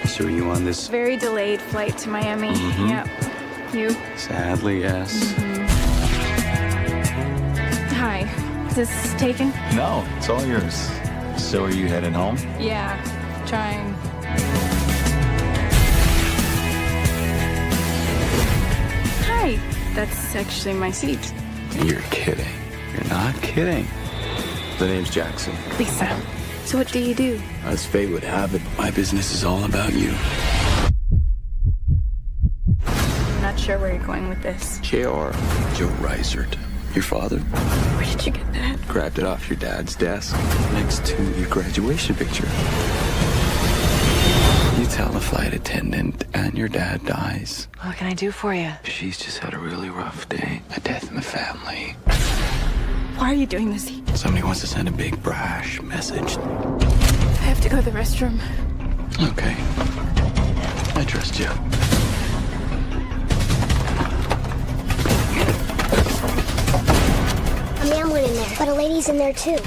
D: So are you on this?
B: Very delayed flight to Miami. Yep. You?
D: Sadly, yes.
B: Hi. Is this taken?
D: No, it's all yours. So are you heading home?
B: Yeah. Trying. Hi. That's actually my seat.
D: You're kidding. You're not kidding.
K: The name's Jackson.
B: Lisa. So what do you do?
K: As fate would have it,
D: My business is all about you.
B: I'm not sure where you're going with this.
K: J.R.
D: Joe Reisert. Your father?
B: Where did you get that?
K: grabbed it off your dad's desk.
D: Next to your graduation picture. You tell the flight attendant and your dad dies.
E: What can I do for you?
D: She's just had a really rough day. A death in the family.
B: Why are you doing this?
D: Somebody wants to send a big brash message.
B: I have to go to the restroom.
D: Okay. I trust you.
F: A man went in there, but a lady's in there too.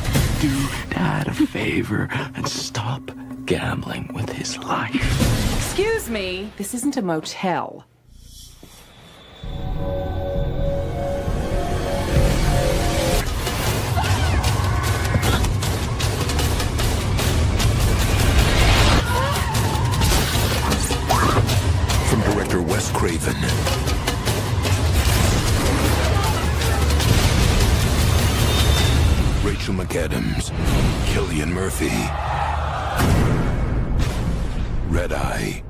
D: Do Dad a favor and stop gambling with his life.
E: Excuse me. This isn't a motel.
G: From director Wes Craven. Rachel McAdams, Cillian Murphy. Red Eye.